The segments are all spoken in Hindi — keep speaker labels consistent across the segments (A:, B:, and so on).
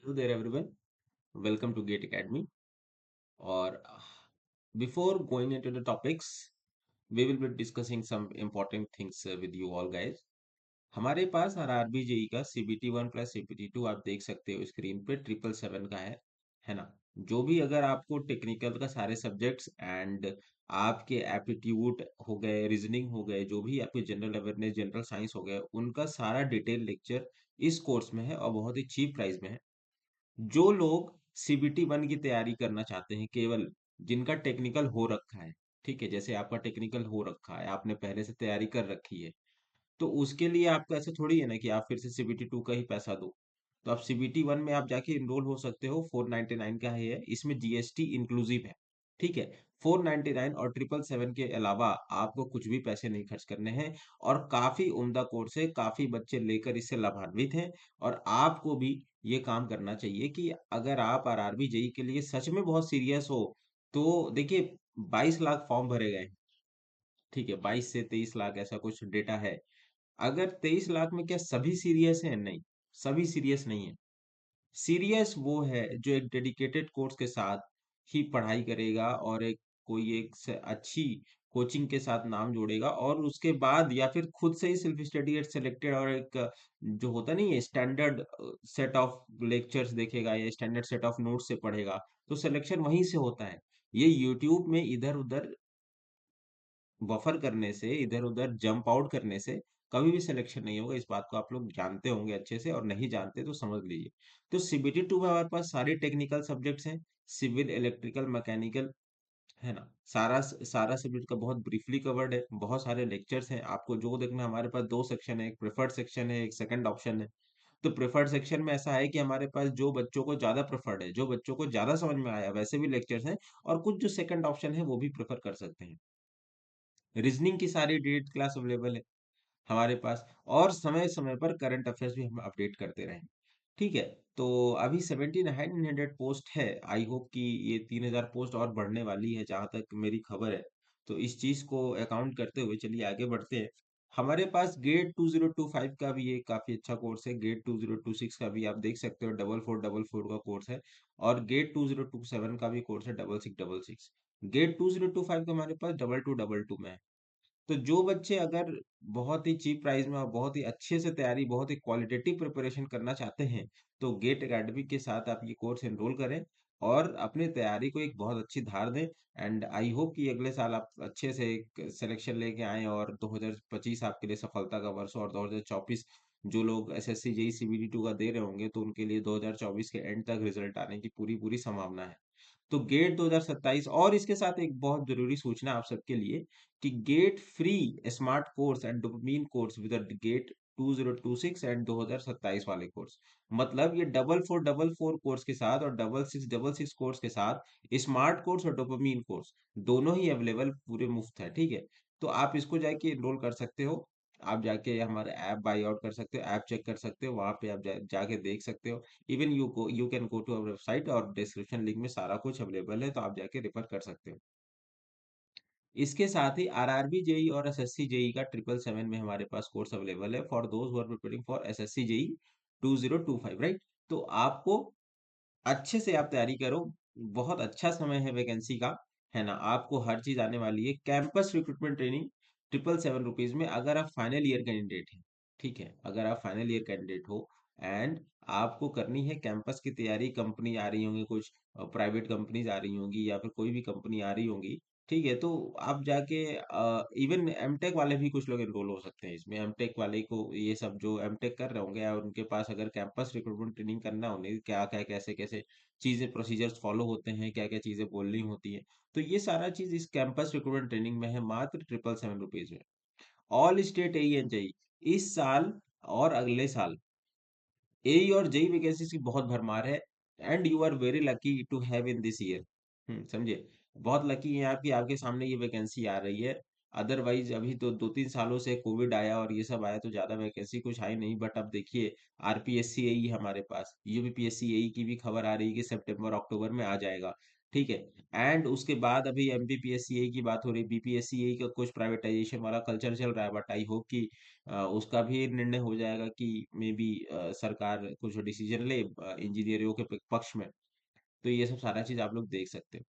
A: Hello there, everyone. Welcome to Gate Academy. Or before going into the topics, we will be discussing some important things with you all, guys. हमारे पास आरआरबी जेई का CBT 1 प्लस CBT 2 आप देख सकते हो स्क्रीन पे 777 का है ना। जो भी अगर आपको टेक्निकल का सारे सब्जेक्ट्स एंड आपके एप्टीट्यूड हो गए, रीजनिंग हो गए, जो भी आपके जनरल अवेयरनेस, जनरल साइंस हो गए, उनका सारा डिटेल लेक्चर इस कोर्स में है और बहुत ही चीप प्राइस में है। जो लोग CBT 1 की तैयारी करना चाहते हैं, केवल जिनका टेक्निकल हो रखा है, ठीक है, जैसे आपका टेक्निकल हो रखा है, आपने पहले से तैयारी कर रखी है, तो उसके लिए आपका ऐसा थोड़ी है ना कि आप फिर से CBT 2 का ही पैसा दो। तो आप CBT 1 में आप जाके इनरोल हो सकते हो। 499 का है, इसमें GST इंक्लूसिव है, ठीक है। 499 और 777 के अलावा आपको कुछ भी पैसे नहीं खर्च करने हैं। और काफी उम्दा कोर्स है, काफी बच्चे लेकर इससे लाभान्वित हैं। और आपको भी ये काम करना चाहिए कि अगर आप आरआरबी जेई के लिए सच में बहुत सीरियस हो, तो देखिए 22 लाख फॉर्म भरे गए हैं, ठीक है, 22 से 23 लाख ऐसा कुछ डेटा है। अगर 23 लाख में क्या सभी सीरियस हैं? नहीं, सभी सीरियस नहीं है। सीरियस वो है जो एक डेडिकेटेड कोर्स के साथ ही पढ़ाई करेगा और अच्छी कोचिंग के साथ नाम जोड़ेगा, और उसके बाद या फिर खुद से ही सेल्फ स्टडी एट सिलेक्टेड और एक जो होता नहीं है स्टैंडर्ड सेट ऑफ लेक्चर्स देखेगा या स्टैंडर्ड सेट ऑफ नोट्स से पढ़ेगा, तो सिलेक्शन वहीं से होता है। ये यूट्यूब में इधर उधर बफर करने से, इधर उधर जंप आउट करने से कभी भी सिलेक्शन नहीं होगा। इस बात को आप लोग जानते होंगे अच्छे से, और नहीं जानते तो समझ लीजिए। तो CBT 2 में हमारे पास सारे टेक्निकल सब्जेक्ट्स हैं, सिविल, इलेक्ट्रिकल, मैकेनिकल, है ना। सारा सारा सब्जेक्ट का बहुत ब्रीफली कवर्ड है, बहुत सारे लेक्चर्स हैं। आपको जो देखना, हमारे पास दो सेक्शन है, एक प्रेफर्ड सेक्शन है, एक सेकंड ऑप्शन है। तो प्रेफर्ड सेक्शन में ऐसा है कि हमारे पास जो बच्चों को ज्यादा प्रेफर्ड है, जो बच्चों को ज्यादा समझ में आया, वैसे भी लेक्चर्स हैं। और कुछ जो सेकंड ऑप्शन है वो भी प्रेफर कर सकते हैं। रीजनिंग की सारी डेट क्लास अवेलेबल है हमारे पास। और समय समय पर करंट अफेयर्स भी हम अपडेट करते रहेंगे, ठीक है। तो अभी 7900 पोस्ट है। आई होप कि ये 3000 पोस्ट और बढ़ने वाली है, जहां तक मेरी खबर है। तो इस चीज को अकाउंट करते हुए चलिए आगे बढ़ते हैं। हमारे पास गेट 2025 का भी एक काफी अच्छा कोर्स है। गेट 2026 का भी आप देख सकते हो, 4444 का कोर्स है। और गेट 2027 का भी कोर्स है, 6666। गेट 2025 का हमारे पास 2222 में है। तो जो बच्चे अगर बहुत ही चीप प्राइस में और बहुत ही अच्छे से तैयारी, बहुत ही क्वालिटेटिव प्रिपरेशन करना चाहते हैं, तो गेट एकेडमी के साथ आप ये कोर्स एनरोल करें और अपनी तैयारी को एक बहुत अच्छी धार दें। एंड आई होप कि अगले साल आप अच्छे से एक सिलेक्शन लेके आए और 2025 आपके लिए सफलता का वर्ष हो। और 2024 जो लोग SSC जेई CBT 2 का दे रहे होंगे, तो उनके लिए 2024 के एंड तक रिजल्ट आने की पूरी पूरी संभावना है। तो गेट 2027, और इसके साथ एक बहुत जरूरी सूचना आप सबके लिए कि GATE free smart course and dopamine course with GATE 2026 and 2027 वाले कोर्स, मतलब ये 4444 कोर्स के साथ और 6666 कोर्स के साथ स्मार्ट कोर्स और डोपामीन कोर्स दोनों ही अवेलेबल, पूरे मुफ्त है, ठीक है। तो आप इसको जाके एनरोल कर सकते हो। आप जाके हमारे ऐप बाई आउट कर सकते हो, ऐप चेक कर सकते हो, वहां पे आप जाके देख सकते हो। Even you can go to our website, और डिस्क्रिप्शन लिंक में सारा कुछ अवेलेबल है, तो आप जाके रेफर कर सकते हो। इसके साथ ही आरआरबी जेई और एसएससी जेई का 777 में हमारे पास कोर्स अवेलेबल है for those who are preparing for SSC JE 2025, right. तो आपको अच्छे से आप तैयारी करो। बहुत अच्छा समय है वैकेंसी का, है ना। आपको हर चीज आने वाली है। कैंपस रिक्रूटमेंट ट्रेनिंग 777 रुपीज में, अगर आप फाइनल ईयर कैंडिडेट हैं, ठीक है, अगर आप फाइनल ईयर कैंडिडेट हो एंड आपको करनी है कैंपस की तैयारी, कंपनी आ रही होंगी, कुछ प्राइवेट कंपनीज आ रही होंगी या फिर कोई भी कंपनी आ रही होंगी, ठीक है, तो आप जाके इवन एमटेक वाले भी कुछ लोग एनरोल हो सकते हैं इसमें। एमटेक वाले को, ये सब जो एमटेक कर रहे होंगे और उनके पास अगर कैंपस रिक्रूटमेंट ट्रेनिंग करना हो, उन्हें क्या क्या कैसे कैसे चीजें, प्रोसीजर्स फॉलो होते हैं, क्या क्या चीजें बोलनी होती है, तो ये सारा चीज इस कैंपस रिक्रूटमेंट ट्रेनिंग में है, मात्र 777 रुपीज में। All state AE and JE इस साल और अगले साल एई और जेई वैकेंसीज की बहुत भरमार है। And you are very lucky to have in this year, समझे। बहुत लकी हैं आप कि आपके सामने ये वैकेंसी आ रही है। अदरवाइज अभी तो 2-3 सालों से कोविड आया और ये सब आया, तो ज्यादा वैकेंसी कुछ आई नहीं। बट अब देखिए, आरपीएससी एई हमारे पास, यूपीपीएससी एई की भी खबर आ रही है कि सितंबर अक्टूबर में आ जाएगा। ठीक है। एंड उसके बाद अभी एमपीपीएससीए की बात हो रही, बीपीएससीए का कुछ प्राइवेटाइजेशन वाला कल्चर चल रहा है, बट आई होप कि उसका भी निर्णय हो जाएगा कि मे बी सरकार कुछ डिसीजन ले इंजीनियरों के पक्ष में। तो ये सब सारा चीज आप लोग देख सकते हो।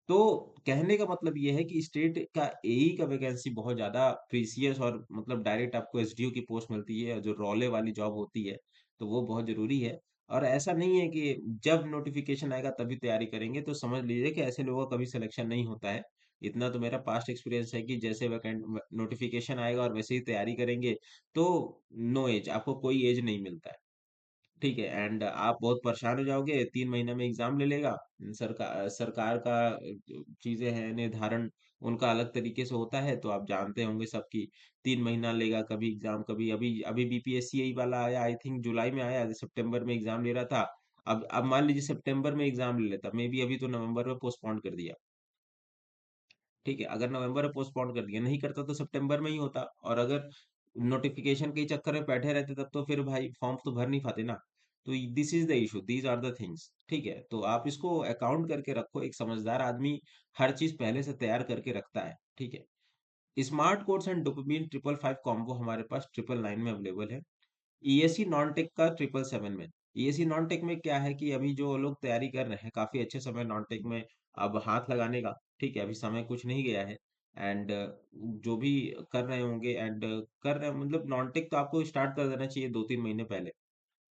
A: तो कहने का मतलब ये है कि स्टेट का एई का वैकेंसी बहुत ज्यादा प्रीसियस, और मतलब डायरेक्ट आपको एसडीओ की पोस्ट मिलती है, जो रोले वाली जॉब होती है, तो वो बहुत जरूरी है। और ऐसा नहीं है कि जब नोटिफिकेशन आएगा तभी तैयारी करेंगे, तो समझ लीजिए कि ऐसे लोगों का कभी सिलेक्शन नहीं होता है। इतना तो मेरा पास्ट एक्सपीरियंस है कि जैसे वैकेंट नोटिफिकेशन आएगा और वैसे ही तैयारी करेंगे, तो नो एज, आपको कोई एज नहीं मिलता है। ठीक है। एंड आप बहुत परेशान हो जाओगे, 3 महीने में एग्जाम ले लेगा। सरकार का चीजें हैं निर्धारण, उनका अलग तरीके से होता है, तो आप जानते होंगे सबकी। 3 महीना लेगा कभी एग्जाम, कभी अभी अभी बीपीएससी वाला आया, आई थिंक जुलाई में आया, सितंबर में एग्जाम ले रहा था। अब मान लीजिए सितंबर में एग्जाम ले लेता, मे बी अभी तो नवंबर में पोस्टपोन कर दिया। ठीक है, अगर नवंबर में पोस्टपोन कर दिया, नहीं करता तो सितंबर में ही होता। और अगर नोटिफिकेशन के चक्कर में बैठे रहते तब तो फिर भाई फॉर्म तो भर नहीं पाते ना। तो this is the issue, these are the things. ठीक है, तो आप इसको अकाउंट करके रखो। एक समझदार आदमी हर चीज पहले से तैयार करके रखता है। ठीक है। Smart course and dopamine 555 combo हमारे पास 999 में अवेलेबल है। ईएससी नॉन टेक का 777 में। ईएससी नॉन टेक में क्या है कि अभी जो लोग तैयारी कर रहे हैं, काफी अच्छे समय नॉन टेक में अब हाथ लगाने का। ठीक है, अभी समय कुछ नहीं गया है। एंड जो भी कर रहे होंगे, एंड कर रहे हैं, मतलब नॉन टेक तो आपको स्टार्ट कर देना चाहिए 2-3 महीने पहले।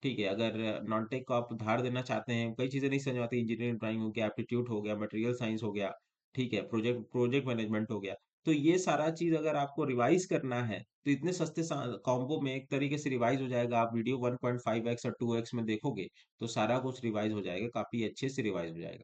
A: ठीक है, अगर नॉन टेक को आप उधार देना चाहते हैं, कई चीजें नहीं समझ में आती, इंजीनियरिंग ड्राइंग हो गया, एप्टीट्यूड हो गया, मटेरियल साइंस हो गया, ठीक है, प्रोजेक्ट प्रोजेक्ट मैनेजमेंट हो गया, तो ये सारा चीज अगर आपको रिवाइज करना है, तो इतने सस्ते कॉम्बो में एक तरीके से रिवाइज हो जाएगा। आप वीडियो 1.5x और 2x में देखोगे, तो सारा कुछ रिवाइज हो जाएगा, काफी अच्छे से रिवाइज हो जाएगा।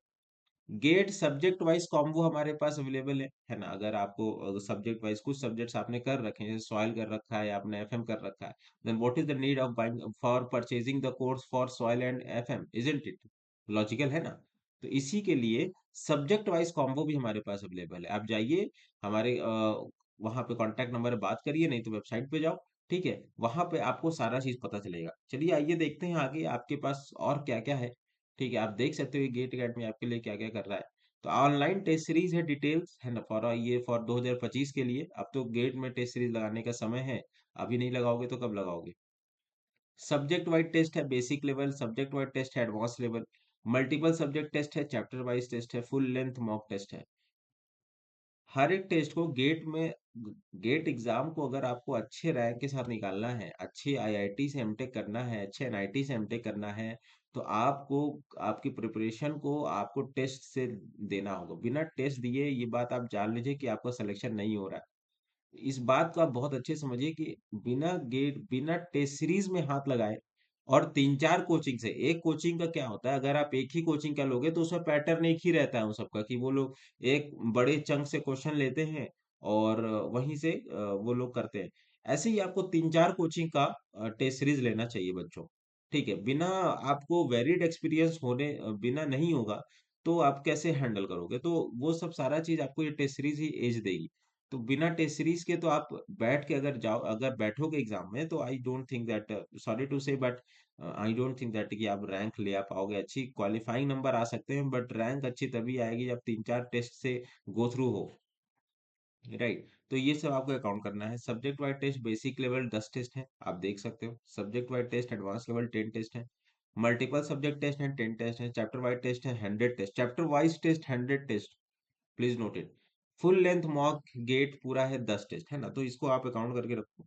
A: गेट सब्जेक्ट वाइज कॉम्बो हमारे पास अवेलेबल है ना। अगर आपको सब्जेक्ट वाइज कुछ सब्जेक्ट्स आपने कर रखे हैं, जैसे सॉइल कर रखा है, आपने एफएम कर रखा है, then what is the need of buying for purchasing the course for soil and FM, isn't it logical, है ना। तो इसी के लिए सब्जेक्ट वाइज कॉम्बो भी हमारे पास अवेलेबल है। आप जाइए हमारे वहां पे कांटेक्ट नंबर बात करिए, नहीं तो वेबसाइट पे जाओ। ठीक है, वहां पे आपको सारा चीज पता चलेगा। चलिए आइए देखते हैं आगे आपके पास और क्या क्या है। ठीक है, आप देख सकते हो गेट अकेडमी आपके लिए क्या क्या कर रहा है। तो ऑनलाइन टेस्ट सीरीज है, डिटेल्स है ना, फॉर ये फॉर 2025 के लिए। अब तो गेट में टेस्ट सीरीज लगाने का समय है, अभी नहीं लगाओगे तो कब लगाओगे। सब्जेक्ट वाइज टेस्ट है, basic level, subject wise test है, advance level, multiple subject test है, चैप्टर वाइज टेस्ट है, फुल लेंथ मॉक टेस्ट है। हर एक टेस्ट को गेट में, गेट एग्जाम को अगर आपको अच्छे रैंक के साथ निकालना है, अच्छे आईआईटी से एमटेक करना है, अच्छे एनआईटी से एमटेक करना है, तो आपको आपकी प्रिपरेशन को आपको टेस्ट से देना होगा। बिना टेस्ट दिए ये बात आप जान लीजिए कि आपका सिलेक्शन नहीं हो रहा है। इस बात को आप बहुत अच्छे से समझिए कि बिना गेट बिना टेस्ट सीरीज में हाथ लगाए, और 3-4 कोचिंग से, एक कोचिंग का क्या होता है, अगर आप एक ही कोचिंग का लोगे तो उसमें पैटर्न एक ही रहता है उन सबका, कि वो लोग एक बड़े चंक से क्वेश्चन लेते हैं और वहीं से वो लोग करते हैं। ऐसे ही आपको 3-4 कोचिंग का टेस्ट सीरीज लेना चाहिए बच्चों। ठीक है, बिना आपको वेरिड एक्सपीरियंस होने बिना नहीं होगा, तो आप कैसे हैंडल करोगे। तो वो सब सारा चीज आपको ये टेस्ट सीरीज ही एज देगी। तो बिना टेस्ट सीरीज के तो आप बैठ के अगर जाओ, अगर बैठोगे एग्जाम में, तो I don't think that, sorry to say, but I don't think that कि आप रैंक ले आ पाओगे। अच्छी क्वालिफाइंग नंबर आ सकते हैं, बट रैंक अच्छी तभी आएगी जब 3-4 टेस्ट से गो थ्रू हो। राइट, तो ये सब आपको अकाउंट करना है। Subject wise test basic level 10 test है, आप देख सकते हो। Subject wise test advance level 10 test है। मल्टीपल सब्जेक्ट टेस्ट है, 10 टेस्ट है। चैप्टर वाइज टेस्ट है, 100 test. Chapter wise test 100 test, please note it. Full length mock GATE पूरा है 10 टेस्ट, है ना। तो इसको आप अकाउंट करके रखो।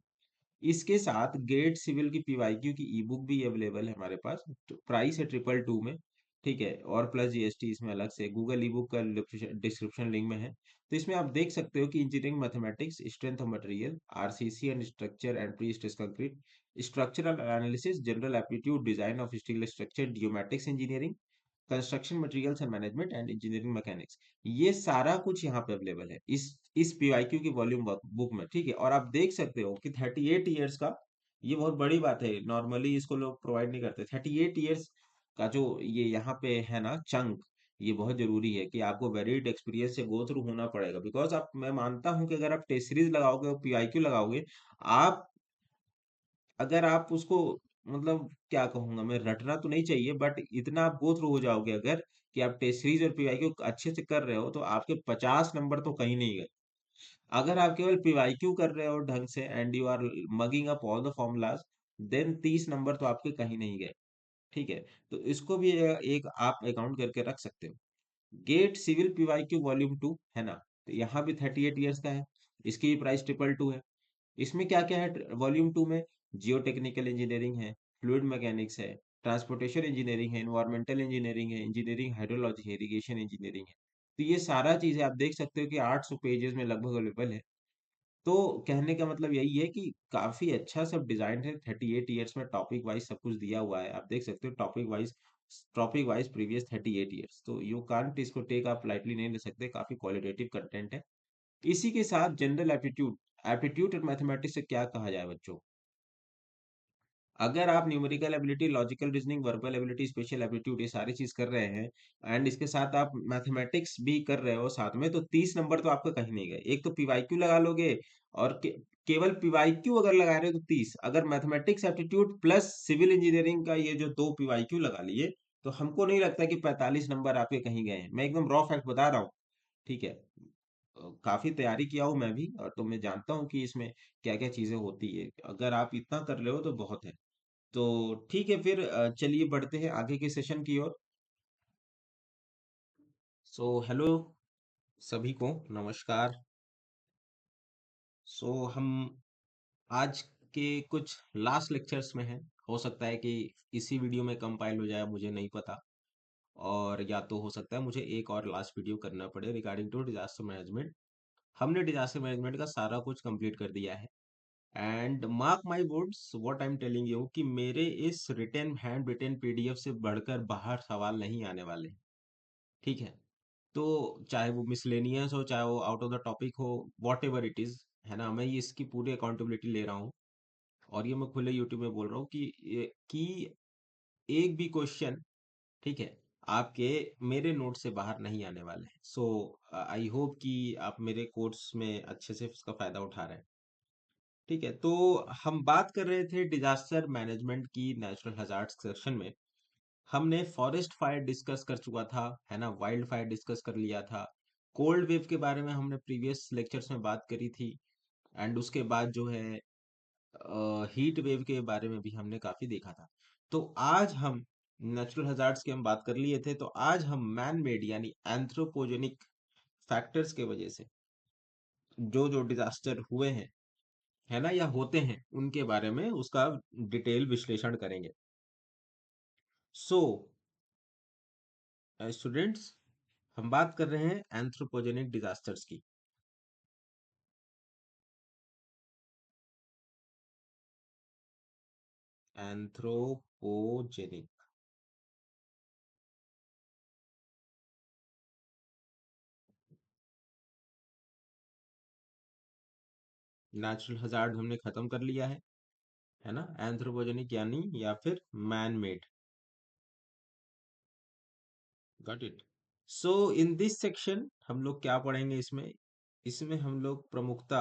A: इसके साथ गेट सिविल की पीवाईक्यू की ई बुक भी अवेलेबल है हमारे पास, तो प्राइस है 222 में। ठीक है, और प्लस जीएसटी इसमें अलग से, गूगल ई बुक का डिस्क्रिप्शन लिंक में है। तो इसमें आप देख सकते हो कि engineering mathematics, strength of material, RCC and structure and pre stress concrete, structural analysis, general aptitude, design of steel structure, geometrics engineering, construction materials and management and engineering mechanics, ये सारा कुछ यहाँ पे अवेलेबल है इस पीवाईक्यू की वॉल्यूम बुक में। ठीक है, और आप देख सकते हो कि 38 ईयर्स का, ये बहुत बड़ी बात है, नॉर्मली इसको लोग प्रोवाइड नहीं करते। 38 ईयर्स का जो ये यहाँ पे है ना चंक, ये बहुत जरूरी है कि आपको वेरिड एक्सपीरियंस से गो थ्रू होना पड़ेगा। बिकॉज आप, मैं मानता हूँ कि अगर आप टेस्ट सीरीज लगाओगे और पीआईक्यू लगाओगे, आप, अगर आप उसको मतलब क्या कहूंगा मैं, रटना तो नहीं चाहिए, बट इतना आप गो थ्रू हो जाओगे अगर कि आप टेस्ट सीरीज और पीवाईक्यू अच्छे से कर रहे हो तो आपके 50 नंबर तो कहीं नहीं गए। अगर आप केवल पीवाईक्यू कर रहे हो ढंग से and you are mugging up all the formulas, then 30 number तो आपके कहीं नहीं गए। ठीक है, तो इसको भी एक आप अकाउंट करके रख सकते हो। गेट सिविल पीवाईक्यू वॉल्यूम 2 है ना, तो यहाँ भी 38 ईयर्स का है। इसकी भी प्राइस 222 है। इसमें क्या क्या है वॉल्यूम 2 में? जियो टेक्निकल इंजीनियरिंग है, फ्लूइड मैकेनिक्स है, ट्रांसपोर्टेशन इंजीनियरिंग है, इन्वायरमेंटल इंजीनियरिंग है, इंजीनियरिंग हाइड्रोलॉजी है, इरिगेशन इंजीनियरिंग है। तो ये सारा चीजें आप देख सकते हो कि 800 पेजेस में लगभग अवेलेबल है। तो कहने का मतलब यही है कि काफी अच्छा सब डिजाइन है। 38 ईयर्स में टॉपिक वाइज सब कुछ दिया हुआ है, आप देख सकते हो टॉपिक वाइज प्रीवियस 38 ईयर्स, तो यू कांट इसको टेक आप लाइटली नहीं ले सकते, काफी क्वालिटेटिव कंटेंट है। इसी के साथ जनरल एप्टीट्यूड, एप्टीट्यूड और मैथमेटिक्स से क्या कहा जाए बच्चों? अगर आप numerical ability, logical reasoning, verbal ability, special aptitude ये सारी चीज कर रहे हैं एंड इसके साथ आप मैथमेटिक्स भी कर रहे हो साथ में, तो 30 नंबर तो आपका कहीं नहीं गए। एक तो पीवाईक्यू लगा लोगे, और केवल पीवाईक्यू अगर लगा रहे हो तो 30, अगर mathematics aptitude plus civil engineering का ये जो दो पीवाईक्यू लगा लिए, तो हमको नहीं लगता कि 45 नंबर आपके कहीं गए हैं। मैं एकदम रॉ फैक्ट बता रहा हूँ। ठीक है, काफी तैयारी किया हूँ मैं भी, और तो मैं जानता हूँ कि इसमें क्या क्या चीजें होती है। अगर आप इतना कर रहे हो तो बहुत है। तो ठीक है, फिर चलिए बढ़ते हैं आगे के सेशन की ओर। सो हेलो सभी को, नमस्कार। सो हम आज के कुछ लास्ट लेक्चर्स में हैं। हो सकता है कि इसी वीडियो में कंपाइल हो जाए, मुझे नहीं पता। और या तो हो सकता है मुझे एक और लास्ट वीडियो करना पड़े रिगार्डिंग टू डिजास्टर मैनेजमेंट। हमने डिजास्टर मैनेजमेंट का सारा कुछ कंप्लीट कर दिया है। And mark my words what I am telling you, कि मेरे इस रिटन हैंड रिटन पीडीएफ से बढ़कर बाहर सवाल नहीं आने वाले। ठीक है, तो चाहे वो मिसलेनियस हो, चाहे वो आउट ऑफ द टॉपिक हो, वॉट एवर इट इज, है ना, मैं ये इसकी पूरी अकाउंटेबिलिटी ले रहा हूँ। और ये मैं खुले यूट्यूब में बोल रहा हूँ कि एक भी क्वेश्चन, ठीक है, आपके मेरे नोट से बाहर नहीं आने वाले हैं। सो आई होप कि आप मेरे कोर्स में अच्छे से इसका फायदा उठा रहे हैं। ठीक है, तो हम बात कर रहे थे डिजास्टर मैनेजमेंट की नेचुरल हजार्ड्स सेक्शन में। हमने फॉरेस्ट फायर डिस्कस कर चुका था, है ना, वाइल्ड फायर डिस्कस कर लिया था। कोल्ड वेव के बारे में हमने प्रीवियस लेक्चर्स में बात करी थी। एंड उसके बाद जो है हीट वेव के बारे में भी हमने काफी देखा था। तो आज हम नेचुरल हजार्ड्स की हम बात कर लिए थे, तो आज हम मैन मेड यानी एंथ्रोपोजेनिक फैक्टर्स के वजह से जो जो डिजास्टर हुए हैं, है ना, या होते हैं, उनके बारे में उसका डिटेल विश्लेषण करेंगे। सो स्टूडेंट्स, हम बात कर रहे हैं एंथ्रोपोजेनिक डिजास्टर्स की। एंथ्रोपोजेनिक नेचुरल हजार्ड हमने खत्म कर लिया है ना। एंथ्रोपोजेनिक यानी या फिर man made. Got it. So in this section हम लोग क्या पढ़ेंगे इसमें? इसमें हम लोग प्रमुखता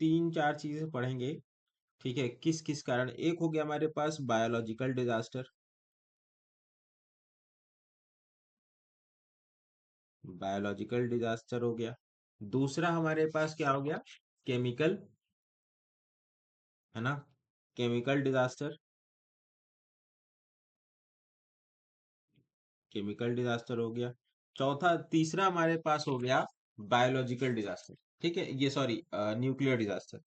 A: तीन चार चीजें पढ़ेंगे। ठीक है, किस किस कारण? एक हो गया हमारे पास बायोलॉजिकल डिजास्टर, बायोलॉजिकल डिजास्टर हो गया। दूसरा हमारे पास क्या हो गया? केमिकल, है ना, केमिकल डिजास्टर, केमिकल डिजास्टर हो गया। चौथा तीसरा हमारे पास हो गया बायोलॉजिकल डिजास्टर। ठीक है, ये सॉरी न्यूक्लियर डिजास्टर।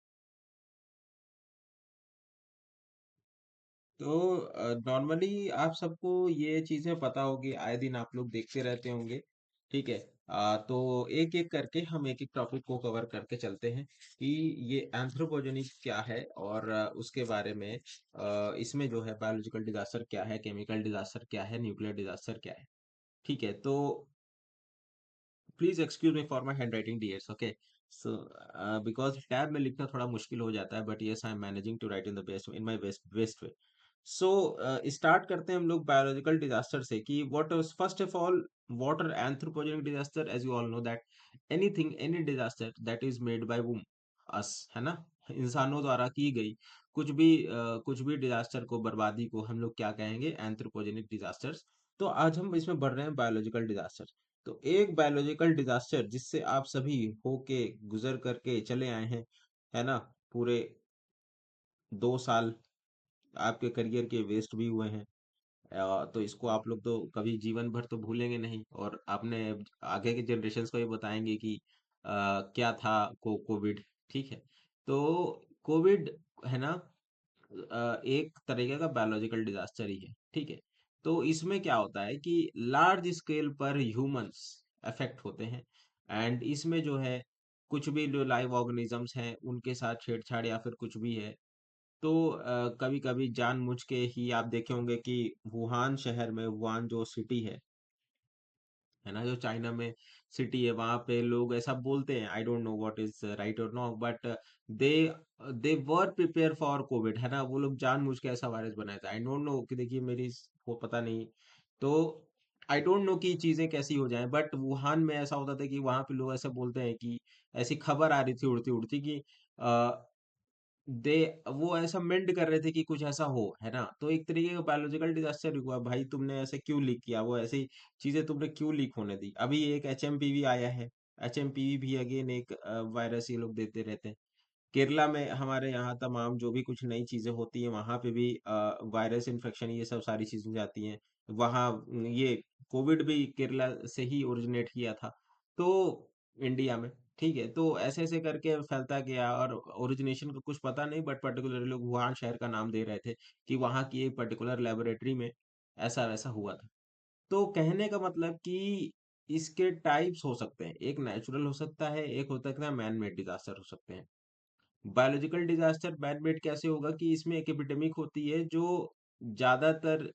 A: तो नॉर्मली आप सबको ये चीजें पता होगी, आए दिन आप लोग देखते रहते होंगे। ठीक है, तो एक एक करके हम एक एक टॉपिक को कवर करके चलते हैं कि ये एंथ्रोपोजेनिक क्या है, और उसके बारे में इसमें जो है बायोलॉजिकल डिजास्टर क्या है, केमिकल डिजास्टर क्या है, न्यूक्लियर डिजास्टर क्या है। ठीक है, तो please excuse me for my hand writing dears, okay. So because tab में लिखना थोड़ा मुश्किल हो जाता है, but yes I am managing to write in the best, in my best best way. So start करते हैं हम लोग बायोलॉजिकल डिजास्टर से कि what first of all water anthropogenic disaster, as you all know that anything any disaster that is made by whom, us, है ना, इंसानों द्वारा की गई कुछ भी डिजास्टर को, बर्बादी को हम लोग क्या कहेंगे? Anthropogenic disasters. तो आज हम इसमें बढ़ रहे हैं बायोलॉजिकल डिजास्टर। तो एक बायोलॉजिकल डिजास्टर जिससे आप सभी होके गुजर करके चले आए हैं, है ना, पूरे 2 साल आपके करियर के वेस्ट भी हुए हैं। तो इसको आप लोग तो कभी जीवन भर तो भूलेंगे नहीं, और आपने आगे के जनरेशन्स को भी बताएंगे कि क्या था कोविड। ठीक है। तो कोविड, है ना, एक तरीके का बायोलॉजिकल डिजास्टर ही है। ठीक है। तो इसमें क्या होता है कि लार्ज स्केल पर ह्यूमंस अफेक्ट होते हैं, एंड इसमें जो है कुछ भी जो लाइव ऑर्गेनिजम्स हैं उनके साथ छेड़छाड़ या फिर कुछ भी है, तो कभी कभी जानबूझ के ही आप देखे होंगे कि वुहान शहर में, वुहान जो सिटी है ना, जो चाइना में सिटी है, वहां पे लोग ऐसा बोलते हैं, I don't know what is right और not, but they they were prepare for Covid, है ना, वो लोग जानबूझ के ऐसा वायरस बनाया था। आई डोंट नो कि देखिए वो पता नहीं। तो आई डोंट नो कि चीजें कैसी हो जाएं, बट वुहान में ऐसा होता था कि वहां पे लोग ऐसे बोलते हैं कि ऐसी खबर आ रही थी उड़ती उड़ती कि दे वो ऐसा मेंट कर रहे थे कि कुछ ऐसा हो, है ना। तो एक तरीके का बायोलॉजिकल डिजास्टर हुआ, भाई तुमने ऐसे क्यों लीक किया, वो ऐसी चीजें तुमने क्यों लीक होने दी। अभी एक एचएमपीवी आया है, एचएमपीवी भी अगेन एक वायरस ये लोग देते रहते हैं। केरला में हमारे यहाँ तमाम जो भी कुछ नई चीजें होती हैं वहां पे भी वायरस इन्फेक्शन ये सब सारी चीजें जाती हैं। वहाँ ये कोविड भी केरला से ही ओरिजिनेट किया था, तो इंडिया में। ठीक है। तो ऐसे ऐसे करके फैलता गया, और ओरिजिनेशन का कुछ पता नहीं, बट पर्टिकुलर लोग वुहान शहर का नाम दे रहे थे कि वहाँ की एक पर्टिकुलर लेबोरेटरी में ऐसा वैसा हुआ था। तो कहने का मतलब कि इसके टाइप्स हो सकते हैं, एक नेचुरल हो सकता है, एक हो सकता है मैन मेड डिजास्टर हो सकते हैं। बायोलॉजिकल डिजास्टर मैन मेड कैसे होगा कि इसमें एक एपिडेमिक होती है जो ज्यादातर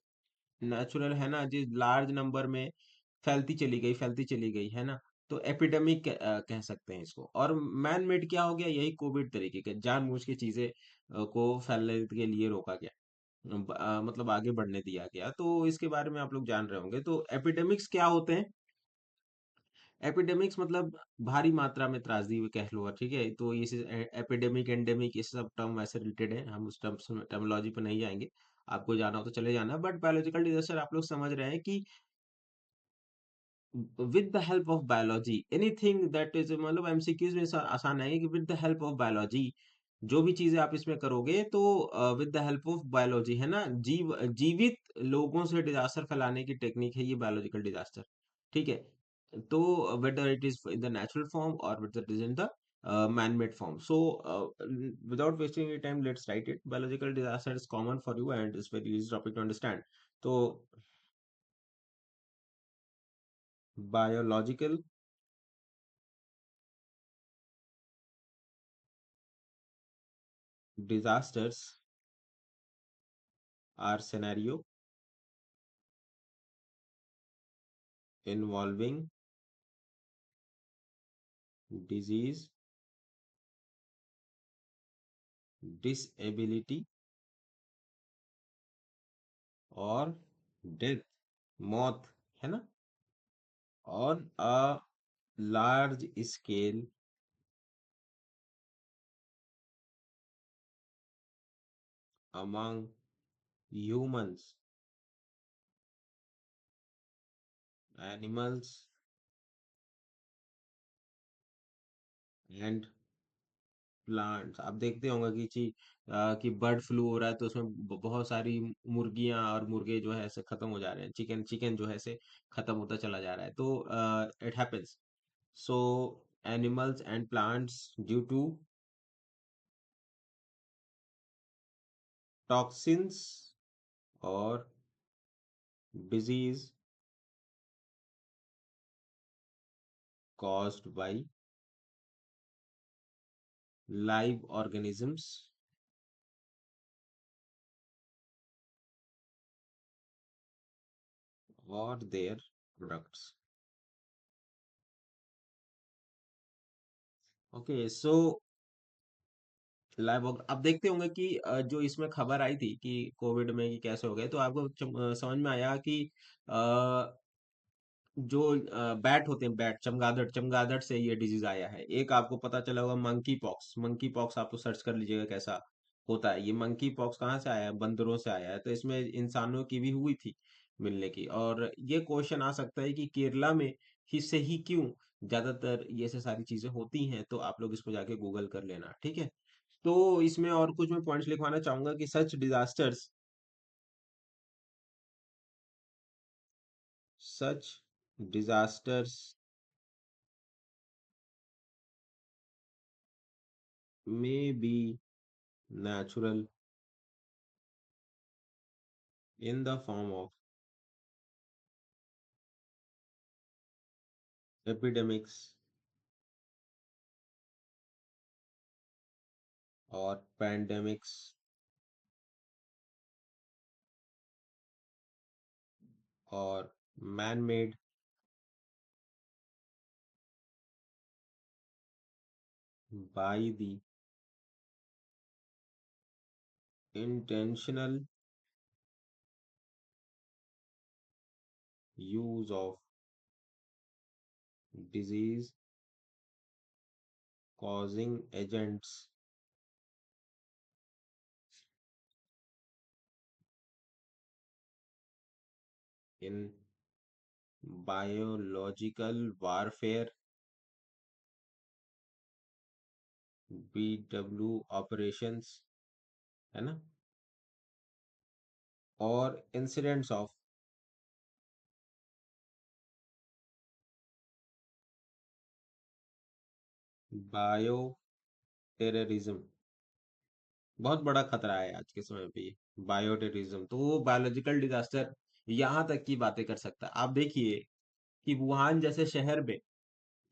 A: नेचुरल, है ना, जो लार्ज नंबर में फैलती चली गई, है ना। तो एपिडेमिक कह सकते हैं इसको। और मैन मेड क्या हो गया? यही कोविड तरीके के जानबूझ के चीजें को फैलने के लिए रोका गया, मतलब आगे बढ़ने दिया गया। तो इसके बारे में आप लोग जान रहे होंगे। तो एपिडेमिक्स क्या होते हैं? एपिडेमिक्स मतलब भारी मात्रा में त्रासदी हुई कह लो, ठीक है। तो ये एपिडेमिक, एंडेमिक, ये सब टर्म वैसे रिलेटेड है, हम उस टर्मोलॉजी पर नहीं जाएंगे। आपको जाना हो तो चले जाना, बट बायोलॉजिकल डिजास्टर आप लोग समझ रहे हैं कि with the help of biology anything that is, मतलब एमसीक्यूज में आसान है कि with the help of biology जो भी चीजें आप इसमें करोगे, तो with the help of biology, है ना, जीवित लोगों से डिजास्टर फैलाने की टेक्निक है ये बायोलॉजिकल डिजास्टर। ठीक है। तो whether it is in the natural form or whether it is in the man-made form. So without wasting any time, let's write it. Biological disaster is common for you and it's very easy topic to understand. So biological disasters are scenario involving disease, disability और death, मौत, है ना, on a large scale among humans, animals and plants. आप देखते होंगे कि कि बर्ड फ्लू हो रहा है, तो उसमें बहुत सारी मुर्गियां और मुर्गे जो है ऐसे खत्म हो जा रहे हैं, चिकन चिकन जो है ऐसे खत्म होता चला जा रहा है। तो it happens. So animals and plants due to toxins और disease caused by live organisms or their products। Okay. So live आप देखते होंगे कि जो इसमें खबर आई थी कि कोविड में कि कैसे हो गए, तो आपको समझ में आया कि जो बैट होते हैं, बैट, चमगादड़, चमगादड़ से ये डिजीज आया है। एक आपको पता चला होगा मंकी पॉक्स, मंकी पॉक्स आप तो सर्च कर लीजिएगा कैसा होता है। ये मंकी पॉक्स कहाँ से आया है? बंदरों से आया है। तो इसमें इंसानों की भी हुई थी मिलने की। और ये क्वेश्चन आ सकता है कि केरला में ही से ही क्यों ज्यादातर ये से सारी चीजें होती हैं। तो आप लोग इसको जाके गूगल कर लेना, ठीक है। तो इसमें और कुछ मैं पॉइंट्स लिखवाना चाहूंगा कि सच डिजास्टर्स में B natural in the form of epidemics or pandemics or man-made by the intentional use of disease causing agents in biological warfare BW operations, है ना, और incidents of बायो टेररिज्म। बहुत बड़ा खतरा है आज के समय पे ये बायो टेररिज्म। तो वो बायोलॉजिकल डिजास्टर यहाँ तक की बातें कर सकता है। आप देखिए कि वुहान जैसे शहर में,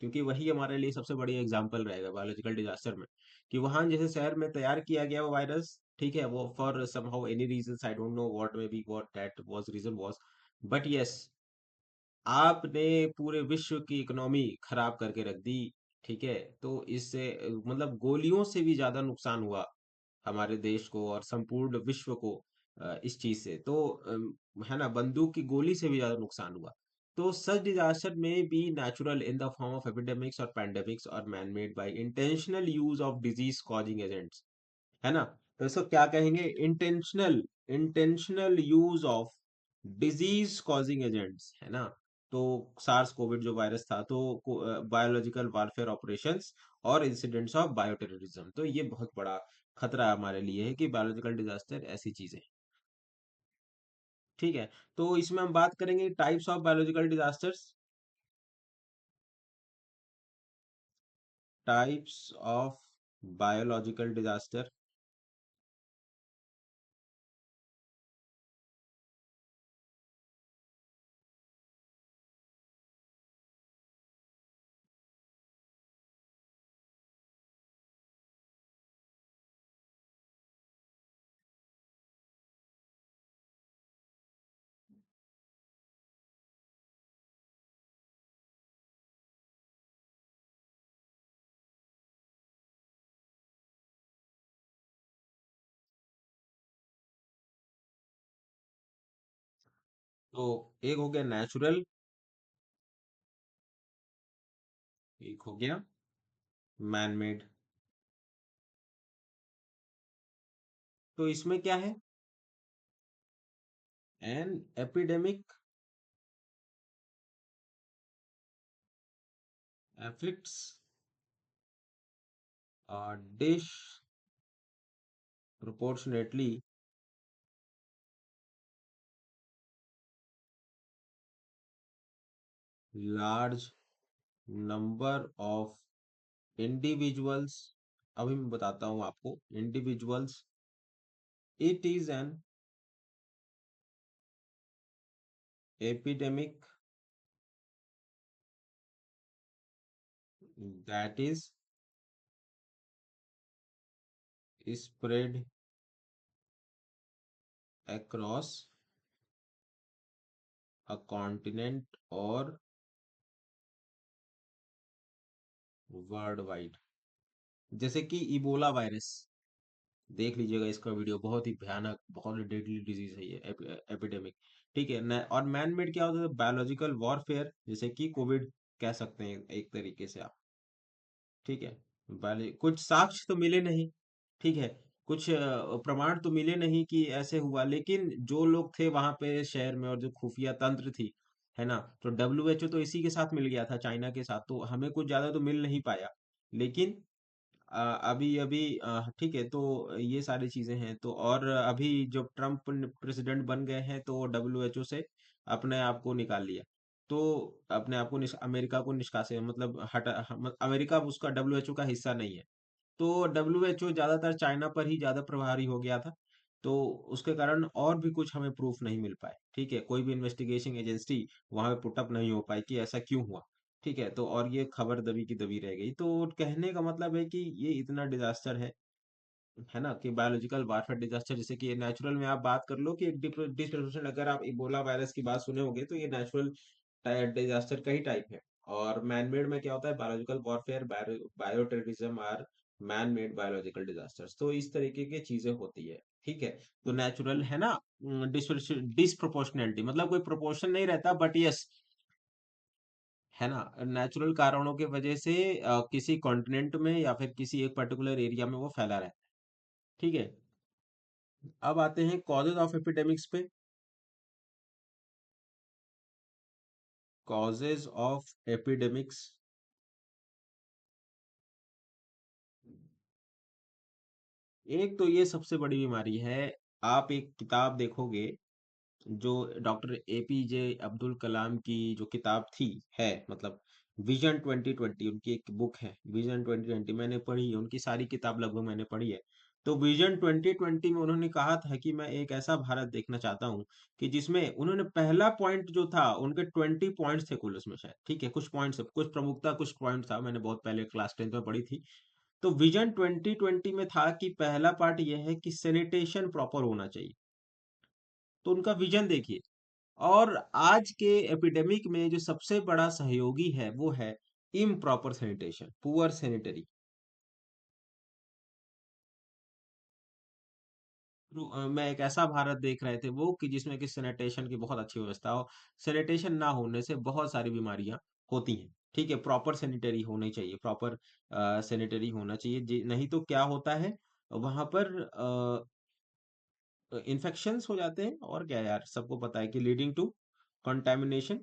A: क्योंकि वही हमारे लिए सबसे बड़ी एग्जांपल रहेगा बायोलॉजिकल डिजास्टर में, कि वुहान जैसे शहर में तैयार किया गया वो वायरस, ठीक है, वो for somehow any reason, I don't know what may be what that was reason was, but yes, आपने पूरे विश्व की इकोनॉमी खराब करके रख दी, ठीक है। तो इससे मतलब गोलियों से भी ज्यादा नुकसान हुआ हमारे देश को और संपूर्ण विश्व को इस चीज से। तो है ना, बंदूक की गोली से भी ज्यादा नुकसान हुआ। तो सच डिजास्टर में be natural in the form of epidemics और पैंडेमिक्स और man made by intentional use of disease causing agents, है ना। तो इसको क्या कहेंगे? Intentional, intentional use of disease causing agents, है ना। तो सार्स कोविड जो वायरस था, तो बायोलॉजिकल वारफेयर ऑपरेशंस और इंसिडेंट्स ऑफ बायोटेररिज्म। तो ये बहुत बड़ा खतरा हमारे लिए है कि बायोलॉजिकल डिजास्टर ऐसी चीज है, ठीक है। तो इसमें हम बात करेंगे types of biological disasters. Types of biological disaster. तो एक हो गया नेचुरल, एक हो गया मैन मेड। तो इसमें क्या है? An epidemic afflicts a dish proportionately large number of individuals। अभी मैं बताता हूं आपको individuals। It is an epidemic that is spread across a continent or world wide. जैसे कि इबोला वायरस, देख लीजिएगा इसका वीडियो, बहुत ही भयानक, बहुत ही डेडली डिजीज है ये, एपिडेमिक, ठीक है। और मैन मेड क्या होता है? बायोलॉजिकल वॉरफेयर, जैसे कि कोविड कह सकते हैं एक तरीके से आप, ठीक है। कुछ साक्ष्य तो मिले नहीं, ठीक है। कुछ प्रमाण तो मिले नहीं कि ऐसे हुआ, लेकिन जो लोग थे वहां पे शहर में और जो खुफिया तंत्र थी, है ना, तो डब्ल्यूएचओ तो इसी के साथ मिल गया था, चाइना के साथ, तो हमें कुछ ज्यादा तो मिल नहीं पाया। लेकिन अभी अभी ठीक है, तो ये सारी चीजें हैं। तो और अभी जब ट्रम्प प्रेसिडेंट बन गए हैं तो डब्ल्यूएचओ से अपने आप को निकाल लिया। तो अपने आप को अमेरिका को निष्कासित, मतलब अमेरिका अब उसका डब्ल्यूएचओ का हिस्सा नहीं है। तो डब्ल्यूएचओ ज्यादातर चाइना पर ही ज्यादा प्रभावी हो गया था। तो उसके कारण और भी कुछ हमें प्रूफ नहीं मिल पाए, ठीक है, कोई भी इन्वेस्टिगेशन एजेंसी वहां पे पुटअप नहीं हो पाई कि ऐसा क्यों हुआ। ठीक है, तो और ये खबर दबी की दबी रह गई। तो कहने का मतलब है कि ये इतना डिजास्टर है ना, कि बायोलॉजिकल वारफेयर डिजास्टर, जैसे कि नेचुरल में आप बात कर लो कि एक डिस्ट्रीब्यूशन, अगर आप इबोला वायरस की बात सुने होंगे तो ये नेचुरल डिजास्टर का ही टाइप है। और मैनमेड में क्या होता है, बायोलॉजिकल वॉरफेयर, बायो टेररिज्म और मैन मेड बायोलॉजिकल डिजास्टर्स, तो इस तरीके की चीजें होती है। ठीक है, तो नेचुरल है ना, डिसप्रोपोर्शनैलिटी मतलब कोई प्रोपोर्शन नहीं रहता, बट यस, है ना, नेचुरल कारणों की वजह से किसी कॉन्टिनेंट में या फिर किसी एक पर्टिकुलर एरिया में वो फैला रहता है। ठीक है, अब आते हैं कॉजेज ऑफ एपिडेमिक्स पे। कॉजेज ऑफ एपिडेमिक्स, एक तो ये सबसे बड़ी बीमारी है। आप एक किताब देखोगे, जो डॉक्टर एपीजे अब्दुल कलाम की जो किताब थी, है मतलब विजन 2020, उनकी एक बुक है विजन 2020, मैंने पढ़ी है, उनकी सारी किताब लगभग मैंने पढ़ी है। तो विजन 2020 में उन्होंने कहा था कि मैं एक ऐसा भारत देखना चाहता हूँ कि जिसमें, उन्होंने पहला पॉइंट जो था, उनके 20 पॉइंट्स थे कुल उसमें शायद, ठीक है, कुछ पॉइंट्स, कुछ प्रमुखता, कुछ पॉइंट था, मैंने बहुत पहले क्लास 10th में पढ़ी थी। तो विजन 2020 में था कि पहला पार्ट यह है कि सैनिटेशन प्रॉपर होना चाहिए। तो उनका विजन देखिए। और आज के एपिडेमिक में जो सबसे बड़ा सहयोगी है वो है इम्प्रॉपर सैनिटेशन, पुअर सैनिटरी। मैं एक ऐसा भारत देख रहे थे वो कि जिसमें कि सैनिटेशन की बहुत अच्छी व्यवस्था हो। सैनिटेशन ना होने से बहुत सारी बीमारियां होती हैं। ठीक है, प्रॉपर सैनिटरी होनी चाहिए, प्रॉपर सैनिटरी होना चाहिए, नहीं तो क्या होता है, वहां पर इन्फेक्शंस हो जाते हैं, और क्या यार, सबको पता है कि leading to contamination,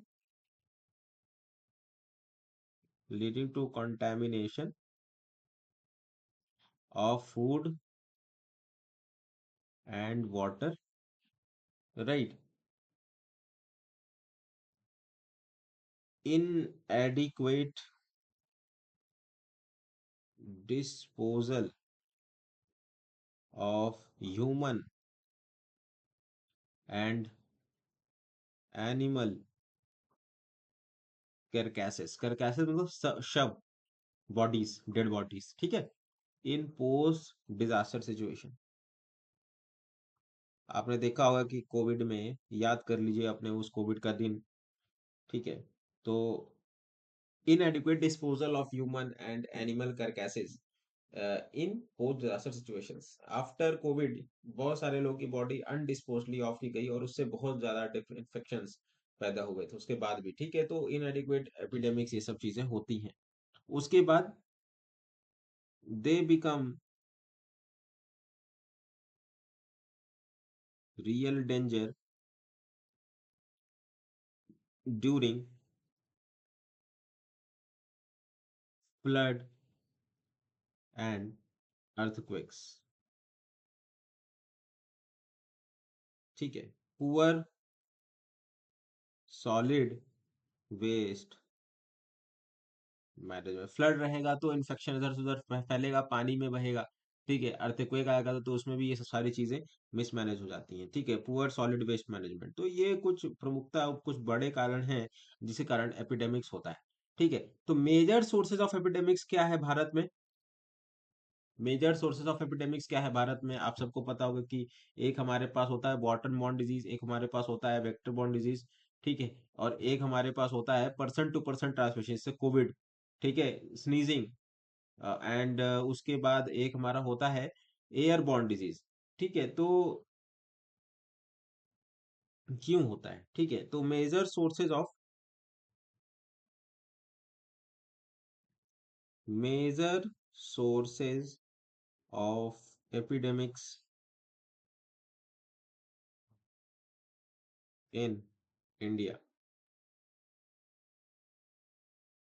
A: leading to contamination of food and water, right. inadequate disposal of human and animal carcasses, carcasses मतलब शव, बॉडीज, डेड बॉडीज, ठीक है, इन पोस्ट डिजास्टर सिचुएशन। आपने देखा होगा कि कोविड में, याद कर लीजिए अपने उस कोविड का दिन, ठीक है, तो inadequate disposal of human and animal carcasses in post disaster situations, after Covid बहुत सारे लोगों की बॉडी अनडिस्पोजली ऑफ की गई और उससे बहुत ज्यादा इन्फेक्शंस पैदा हुए थे उसके बाद भी। ठीक है, तो इनएडिक्वेट एपिडेमिक्स, ये सब चीजें होती हैं। उसके बाद they become real danger during flood and earthquakes. ठीक है, poor solid waste management, flood रहेगा तो इन्फेक्शन इधर से उधर फैलेगा, पानी में बहेगा। ठीक है, अर्थक्वेक आएगा तो उसमें भी ये सब सारी चीजें मिसमैनेज हो जाती हैं। ठीक है, पुअर सॉलिड वेस्ट मैनेजमेंट, तो ये कुछ प्रमुखता, कुछ बड़े कारण हैं जिसके कारण एपिडेमिक्स होता है। ठीक है, तो मेजर सोर्सेज ऑफ एपिडेमिक्स क्या है भारत में? मेजर सोर्सेज ऑफ एपिडेमिक्स क्या है भारत में, आप सबको पता होगा कि एक हमारे पास होता है वाटर बॉर्न डिजीज, एक हमारे पास होता है वेक्टर बॉर्न डिजीज, ठीक है, और एक हमारे पास होता है पर्सन टू पर्सन ट्रांसमिशन, जैसे कोविड, ठीक है, स्नीजिंग, एंड उसके बाद एक हमारा होता है एयर बॉर्न डिजीज। ठीक है, तो क्यों होता है, ठीक है, तो major sources of, major sources of epidemics in India,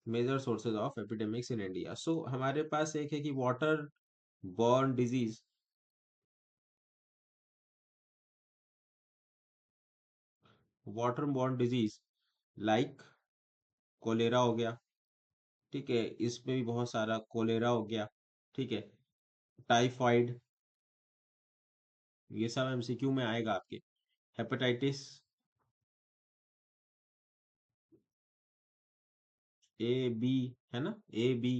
A: major sources of epidemics in India. So हमारे पास एक है कि water borne disease, water borne disease like cholera हो गया, ठीक है, इसमें भी बहुत सारा कोलेरा हो गया, ठीक है, टाइफाइड, ये सब एमसीक्यू में आएगा आपके। हेपेटाइटिस ए बी, है ना, ए बी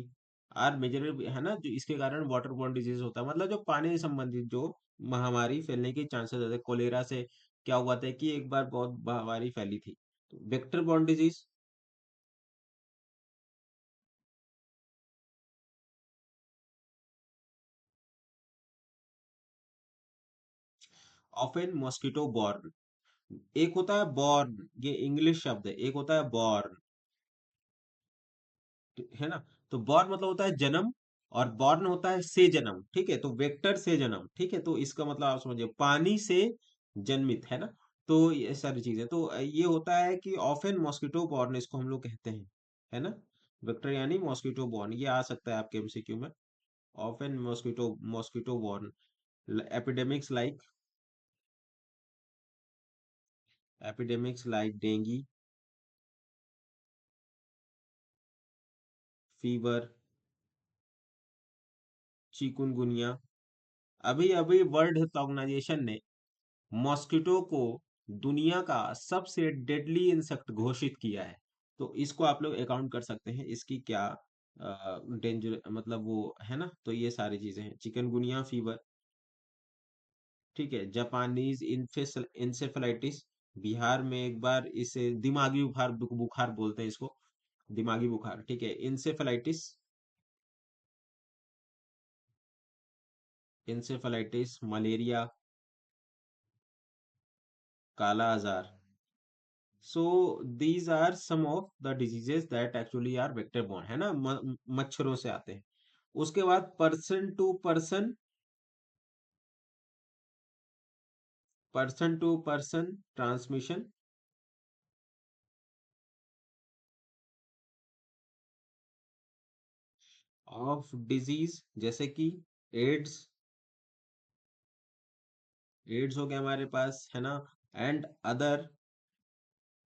A: आर मेजर, है ना, जो इसके कारण वाटर बॉर्न डिजीज होता है, मतलब जो पानी से संबंधित जो महामारी फैलने के चांसेस होते हैं। कोलेरा से क्या हुआ था कि एक बार बहुत महामारी फैली थी। तो vector borne disease, often mosquito borne, एक होता है बॉर्न, ये इंग्लिश शब्द है, एक होता है बॉर्न, है ना। तो बॉर्न मतलब होता है जन्म, और बॉर्न होता है से जन्म, ठीक है, तो वेक्टर से जन्म, ठीक है, तो इसका मतलब आप समझिए पानी से जन्मित, है ना। तो ये सारी चीजें, तो ये होता है कि ऑफन मॉस्किटो बॉर्न इसको हम लोग कहते हैं, है ना। वेक्टर यानी मॉस्किटो बॉर्न, ये आ सकता है आपके एमसीक्यू में। Often mosquito mosquito borne epidemics like, epidemics like dinghy, fever, chikungunya. अभी अभी वर्ल्ड हेल्थ ऑर्गेनाइजेशन ने मॉस्किटो को दुनिया का सबसे डेडली इंसेक्ट घोषित किया है। तो इसको आप लोग अकाउंट कर सकते हैं, इसकी क्या डेंजर, मतलब वो, है ना। तो ये सारी चीजें हैं, चिकनगुनिया फीवर, ठीक है, जापानीज इंसेफेलाइटिस, बिहार में एक बार इसे दिमागी बुखार, बुखार बोलते हैं इसको, दिमागी बुखार, ठीक है, encephalitis, encephalitis, malaria, kala azar. So these are some of the diseases that actually are vector borne, है ना, मच्छरों से आते हैं। उसके बाद person to person transmission of disease, जैसे कि एड्स, एड्स हो गया हमारे पास, है ना, एंड अदर,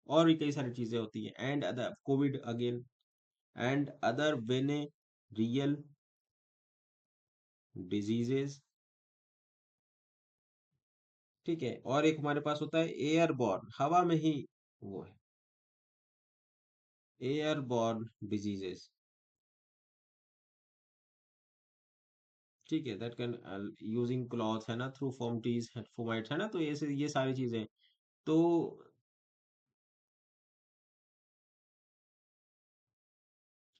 A: और भी कई सारी चीजें होती है, and other Covid again, and other venereal diseases, ठीक है। और एक हमारे पास होता है एयरबॉर्न, हवा में ही वो है, एयरबॉर्न डिजीजेस, ठीक है, दैट कैन यूजिंग क्लॉथ, है ना, थ्रू फॉर्मटीज फोमाइट्स, है ना। तो ये सारी चीजें, तो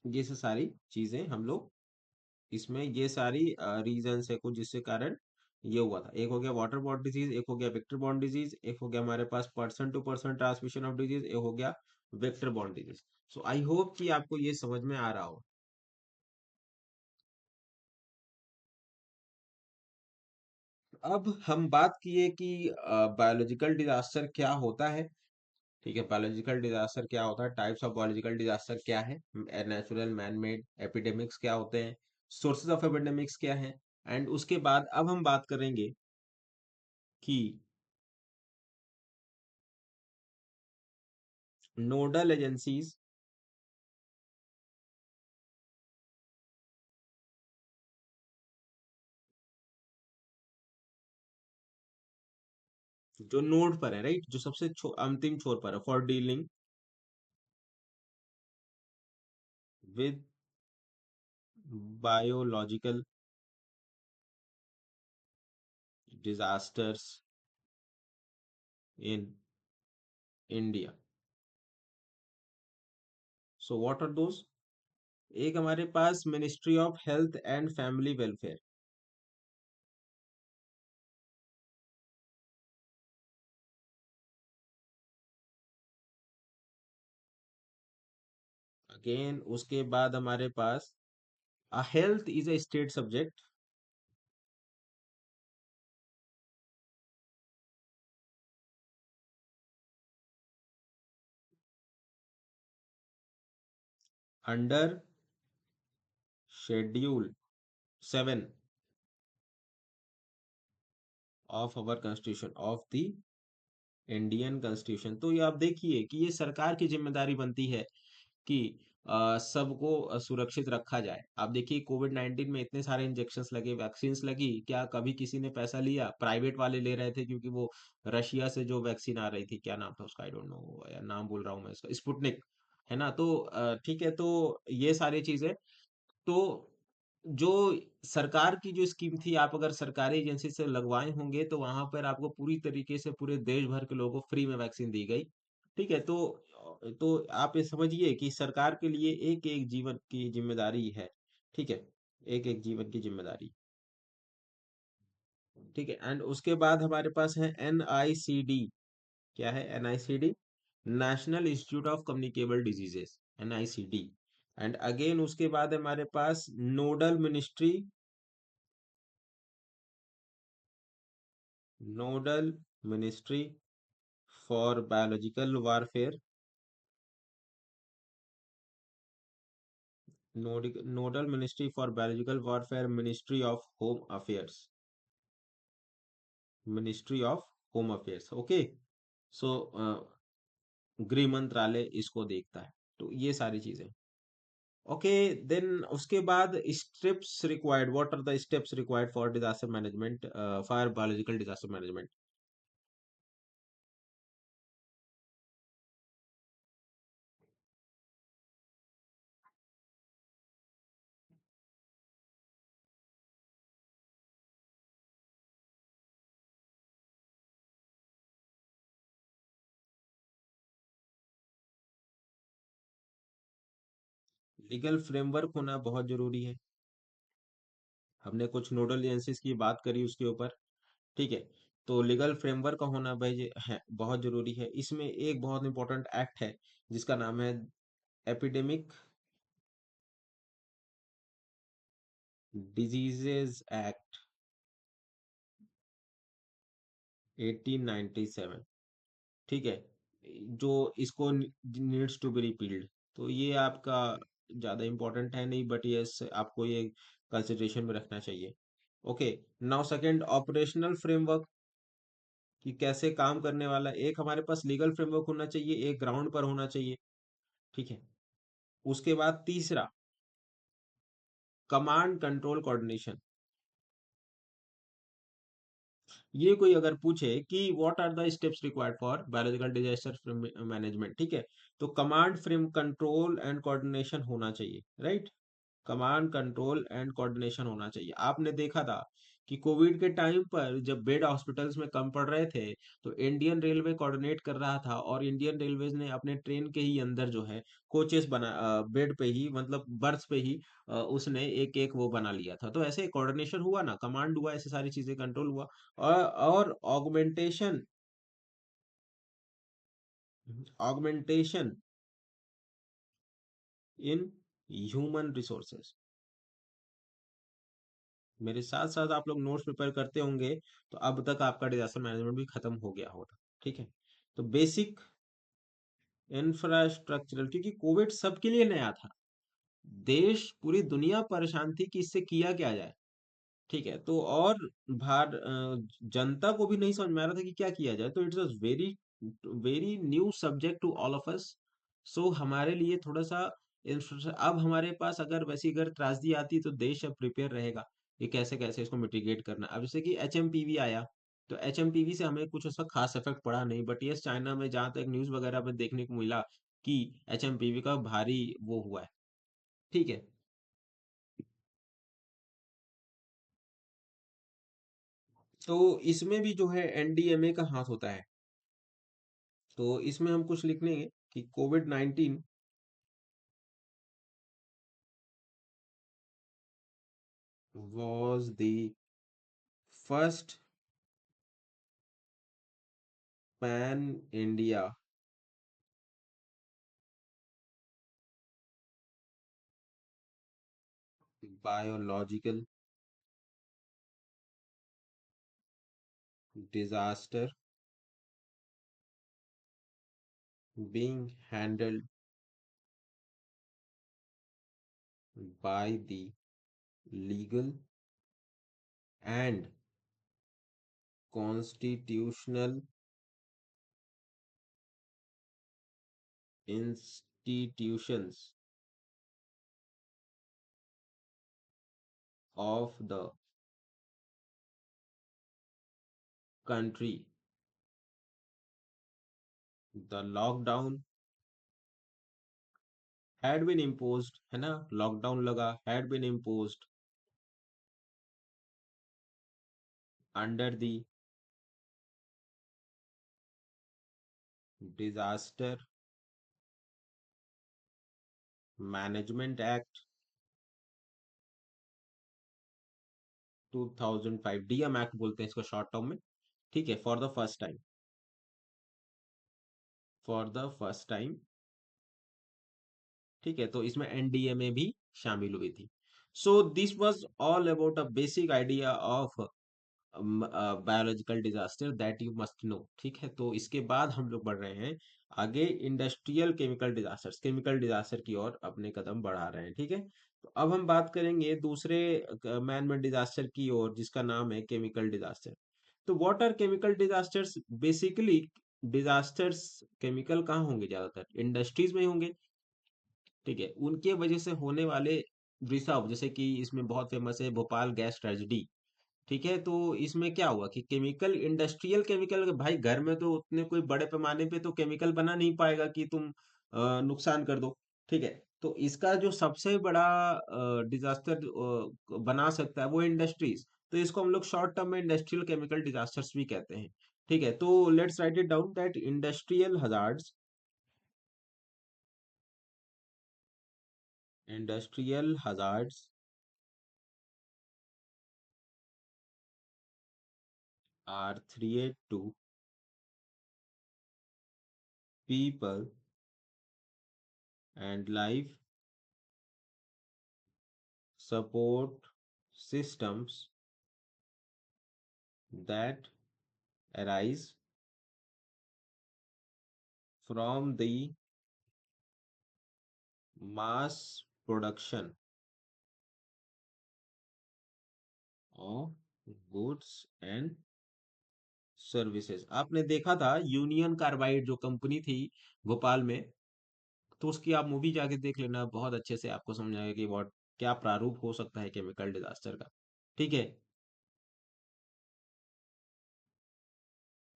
A: ये से सारी चीजें हम लोग इसमें, ये सारी रीजंस है कुछ जिसके कारण ये हुआ था। एक हो गया वाटर बॉर्न डिजीज, एक हो गया वेक्टर बॉर्न डिजीज, एक हो गया हमारे पास person to person transmission of disease, एक हो गया vector borne disease. So I hope कि आपको ये समझ में आ रहा हो। अब हम बात किए कि बायोलॉजिकल डिजास्टर क्या होता है, ठीक है, बायोलॉजिकल डिजास्टर क्या होता है, टाइप्स ऑफ बायोलॉजिकल डिजास्टर क्या है, नेचुरल मैन मेड एपिडेमिक्स क्या होते हैं, सोर्सेज ऑफ एपिडेमिक्स क्या है। एंड उसके बाद अब हम बात करेंगे कि नोडल एजेंसीज, जो नोड पर है, राइट, जो सबसे अंतिम छोर पर है, for dealing with biological disasters in India. So what are those, एक हमारे पास ministry of health and family welfare, again उसके बाद हमारे पास health is a state subject, under schedule 7 of our constitution of the Indian constitution. तो ये आप देखिए कि ये सरकार की जिम्मेदारी बनती है कि सबको सुरक्षित रखा जाए। आप देखिए कोविड 19 में इतने सारे इंजेक्शंस लगे, वैक्सीन लगी, क्या कभी किसी ने पैसा लिया? प्राइवेट वाले ले रहे थे, क्योंकि वो रशिया से जो वैक्सीन आ रही थी, क्या नाम था उसका, आई डोंट नो यार, नाम बोल रहा हूँ मैं इसका, स्पुतनिक, है ना? तो ठीक है, तो ये सारी चीजें, तो जो सरकार की जो स्कीम थी, आप अगर सरकारी एजेंसी से लगवाए होंगे तो वहां पर आपको पूरी तरीके से पूरे देश भर के लोगों को फ्री में वैक्सीन दी गई। ठीक है, तो आप ये समझिए कि सरकार के लिए एक एक जीवन की जिम्मेदारी है। ठीक है, एक एक जीवन की जिम्मेदारी। ठीक है, एंड उसके बाद हमारे पास है एनआईसीडी। क्या है NICD? National institute of communicable diseases, NICD. And again उसके बाद हमारे पास nodal ministry, nodal ministry for biological warfare, nodal ministry for biological warfare, ministry of home affairs, ministry of home affairs. Okay, so गृह मंत्रालय इसको देखता है। तो ये सारी चीजें। ओके, देन उसके बाद steps required, what are the steps required for disaster management, for biological disaster management? Legal framework होना बहुत जरूरी है। हमने कुछ नोडल एजेंसीज की बात करी उसके ऊपर। ठीक है, तो लीगल फ्रेमवर्क का होना भाई है बहुत जरूरी है। इसमें एक बहुत इंपॉर्टेंट एक्ट है जिसका नाम है एपिडेमिक डिजीजेज एक्ट 1897। ठीक है, जो इसको नीड्स टू बी रिपील्ड। तो ये आपका ज्यादा इंपॉर्टेंट है नहीं, बट ये आपको ये कंसिडरेशन में रखना चाहिए। Okay, now second, operational framework, कि कैसे काम करने वाला। एक हमारे पास लीगल फ्रेमवर्क होना चाहिए, एक ग्राउंड पर होना चाहिए। ठीक है, उसके बाद तीसरा, कमांड कंट्रोल कोऑर्डिनेशन। ये कोई अगर पूछे कि what are the steps required for biological disaster management, ठीक है, तो command frame control and coordination होना चाहिए, right? Command control and coordination होना चाहिए। आपने देखा था कि कोविड के टाइम पर जब बेड हॉस्पिटल्स में कम पड़ रहे थे, तो इंडियन रेलवे कोऑर्डिनेट कर रहा था, और इंडियन रेलवेज ने अपने ट्रेन के ही अंदर जो है कोचेस बना, बेड पे ही, मतलब बर्थ पे ही उसने एक एक वो बना लिया था। तो ऐसे कोऑर्डिनेशन हुआ ना, कमांड हुआ, ऐसे सारी चीजें कंट्रोल हुआ। और augmentation, augmentation in human resources. मेरे साथ साथ आप लोग नोट्स प्रिपेयर करते होंगे, तो अब तक आपका डिजास्टर मैनेजमेंट भी खत्म हो गया होगा। ठीक है, तो बेसिक इंफ्रास्ट्रक्चरल, क्योंकि कोविड सबके लिए नया था, देश पूरी दुनिया परेशान थी कि इससे किया क्या जाए। ठीक है, तो और जनता को भी नहीं समझ में आ रहा था कि क्या किया जाए, तो it's a very very new subject to all of us. So हमारे लिए थोड़ा सा अब हमारे पास अगर वैसी अगर त्रासदी आती तो देश अब प्रिपेयर रहेगा कि कैसे कैसे इसको मिटिगेट करना। अब जैसे कि एचएमपीवी आया, तो एचएमपीवी से हमें कुछ उसका खास इफेक्ट पड़ा नहीं, बट यस चाइना में जहाँ तक न्यूज वगैरह में देखने को मिला कि एचएमपीवी का भारी वो हुआ है। ठीक है, तो इसमें भी जो है एनडीएमए का हाथ होता है। तो इसमें हम कुछ लिख लेंगे कि Covid 19 was the first pan India biological disaster being handled by the legal and constitutional institutions of the country. The lockdown had been imposed, है ना, लॉकडाउन लगा, had been imposed under the disaster management act 2005, DM act बोलते हैं इसको शॉर्ट टर्म में। ठीक है, फॉर द फर्स्ट टाइम। ठीक है, तो इसमें एनडीएमए भी शामिल हुई थी। So this was all about a basic idea of biological disaster that you must know. ठीक है, तो इसके बाद हम लोग बढ़ रहे हैं आगे इंडस्ट्रियल केमिकल डिजास्टर की ओर अपने कदम बढ़ा रहे हैं। ठीक है, तो अब हम बात करेंगे दूसरे मैन मेड डिजास्टर की ओर, जिसका नाम है केमिकल डिजास्टर। तो what are chemical disasters? Basically disasters chemical कहाँ होंगे? ज्यादातर इंडस्ट्रीज में ही होंगे। ठीक है, उनके वजह से होने वाले रिसाव, जैसे कि इसमें बहुत फेमस है भोपाल गैस ट्रेजेडी। ठीक है, तो इसमें क्या हुआ कि इंडस्ट्रियल केमिकल, भाई घर में तो उतने कोई बड़े पैमाने पे तो केमिकल बना नहीं पाएगा कि तुम नुकसान कर दो। ठीक है, तो इसका जो सबसे बड़ा डिजास्टर बना सकता है वो इंडस्ट्रीज। तो इसको हम लोग शॉर्ट टर्म में इंडस्ट्रियल केमिकल डिजास्टर्स भी कहते हैं। ठीक है, तो let's write it down that industrial hazards are threat to people and life support systems that arise from the mass production of goods and services. आपने देखा था यूनियन कार्बाइड जो कंपनी थी भोपाल में, तो उसकी आप मूवी जाके देख लेना, बहुत अच्छे से आपको समझ आएगा कि व्हाट क्या प्रारूप हो सकता है केमिकल डिजास्टर का। ठीक है,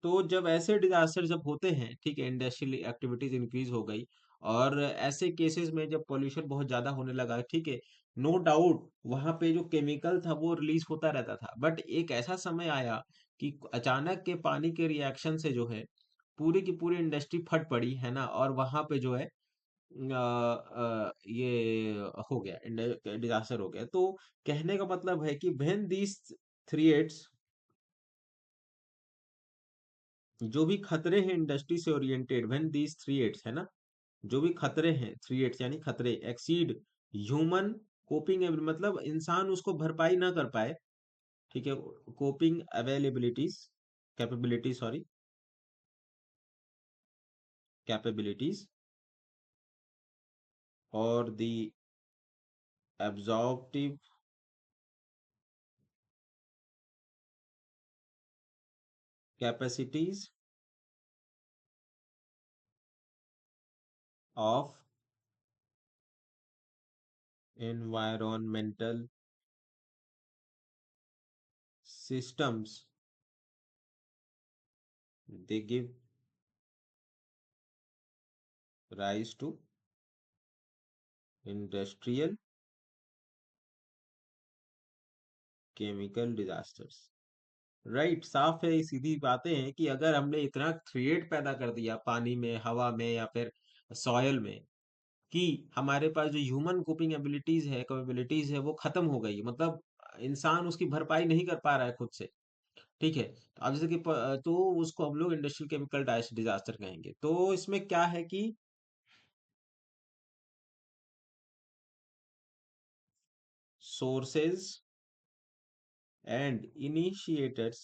A: तो जब ऐसे डिजास्टर जब होते हैं, ठीक है, इंडस्ट्रियल एक्टिविटीज इंक्रीज हो गई, और ऐसे केसेस में जब पॉल्यूशन बहुत ज्यादा होने लगा, ठीक है, नो डाउट वहां पे जो केमिकल था वो रिलीज होता रहता था, बट एक ऐसा समय आया कि अचानक के पानी के रिएक्शन से जो है पूरी की पूरी इंडस्ट्री फट पड़ी, है ना, और वहां पे जो है ये हो गया, डिजास्टर हो गया। तो कहने का मतलब है कि व्हेन दीस थ्रिएट्स, जो भी खतरे हैं इंडस्ट्री से ओरिएंटेड, व्हेन दीज थ्री एट्स, है ना, जो भी खतरे हैं, थ्री एट्स यानी खतरे एक्सीड ह्यूमन कोपिंग, मतलब इंसान उसको भरपाई ना कर पाए। ठीक है, coping availabilities, capability sorry, capabilities, और the absorptive capacities of environmental systems, they give rise to industrial chemical disasters। Right, साफ है, सीधी बातें हैं कि अगर हमने इतना थ्रेट पैदा कर दिया पानी में, हवा में, या फिर सॉयल में, कि हमारे पास जो ह्यूमन कोपिंग एबिलिटीज है, कैपेबिलिटीज है, वो खत्म हो गई, मतलब इंसान उसकी भरपाई नहीं कर पा रहा है खुद से। ठीक है, तो अब जैसे कि तो उसको हम लोग इंडस्ट्रियल केमिकल डिजास्टर कहेंगे। तो इसमें क्या है कि सोर्सेज एंड इनिशिएटर्स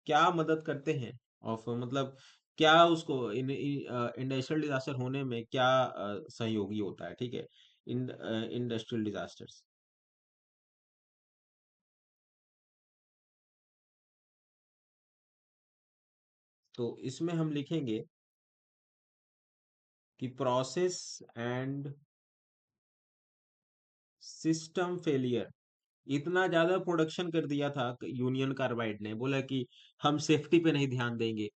A: क्या मदद करते हैं, ऑफ मतलब क्या उसको इंडस्ट्रियल डिजास्टर होने में क्या सहयोगी होता है। ठीक है, इन इंडस्ट्रियल डिजास्टर्स। तो इसमें हम लिखेंगे कि प्रोसेस एंड सिस्टम फेलियर। इतना ज्यादा प्रोडक्शन कर दिया था यूनियन कार्बाइड ने, बोला कि हम सेफ्टी पे नहीं ध्यान देंगे,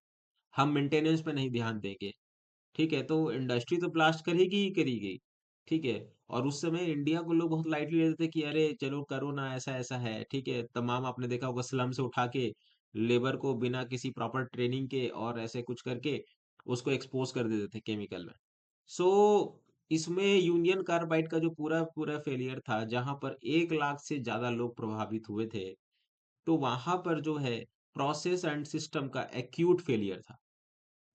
A: हम मेंटेनेंस पे नहीं ध्यान देंगे। ठीक है, तो इंडस्ट्री तो ब्लास्ट करेगी ही करेगी। ठीक है। और उस समय इंडिया को लोग बहुत लाइटली लेते थे कि अरे चलो करो ना, ऐसा ऐसा है। ठीक है, तमाम आपने देखा होगा स्लम से उठा के लेबर को बिना किसी प्रॉपर ट्रेनिंग के और ऐसे कुछ करके उसको एक्सपोज कर देते थे केमिकल में। सो इसमें यूनियन कार्बाइड का जो पूरा पूरा फेलियर था, जहां पर 1 लाख से ज्यादा लोग प्रभावित हुए थे, तो वहां पर जो है प्रोसेस एंड सिस्टम का एक्यूट फेलियर था।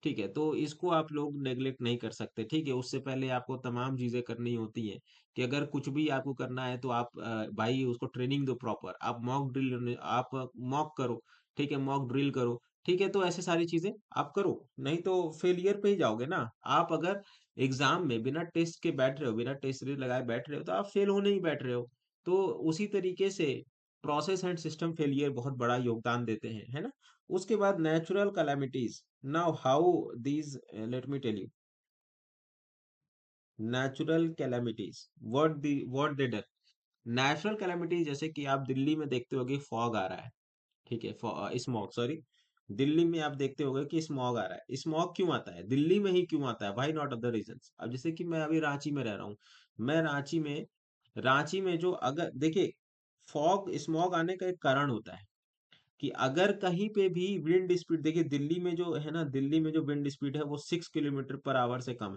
A: ठीक है, तो इसको आप लोग नेग्लेक्ट नहीं कर सकते। ठीक है, उससे पहले आपको तमाम चीजें करनी होती हैं कि अगर कुछ भी आपको करना है तो आप भाई उसको ट्रेनिंग दो प्रॉपर, आप मॉक ड्रिल, आप मॉक करो। ठीक है, मॉक ड्रिल करो। ठीक है, तो ऐसे सारी चीजें आप करो, नहीं तो फेलियर पे ही जाओगे ना। आप अगर एग्जाम में बिना टेस्ट के बैठ रहे हो, बिना टेस्ट सीरीज लगाए बैठ रहे हो, तो आप फेल होने ही बैठ रहे हो। तो उसी तरीके से प्रोसेस एंड सिस्टम फेलियर बहुत बड़ा योगदान देते हैं, है ना। उसके बाद natural calamities. Now how these, let me tell you, natural calamities, what they done. Natural calamities जैसे कि आप दिल्ली में देखते होगे फॉग आ रहा है। ठीक है, स्मॉग, सॉरी। दिल्ली में आप देखते होगे कि स्मॉग आ रहा है। स्मॉग क्यों आता है दिल्ली में ही, क्यों आता है, व्हाई नॉट अदर रीजंस। अब जैसे कि मैं अभी रांची में रह रहा हूँ, मैं रांची में जो, अगर देखिए, फॉग स्मॉग आने का एक कारण होता है कि अगर कहीं पे भी विंड स्पीड, देखिए दिल्ली में जो है ना, दिल्ली में जो विंड स्पीड है वो 6 किलोमीटर पर आवर से कम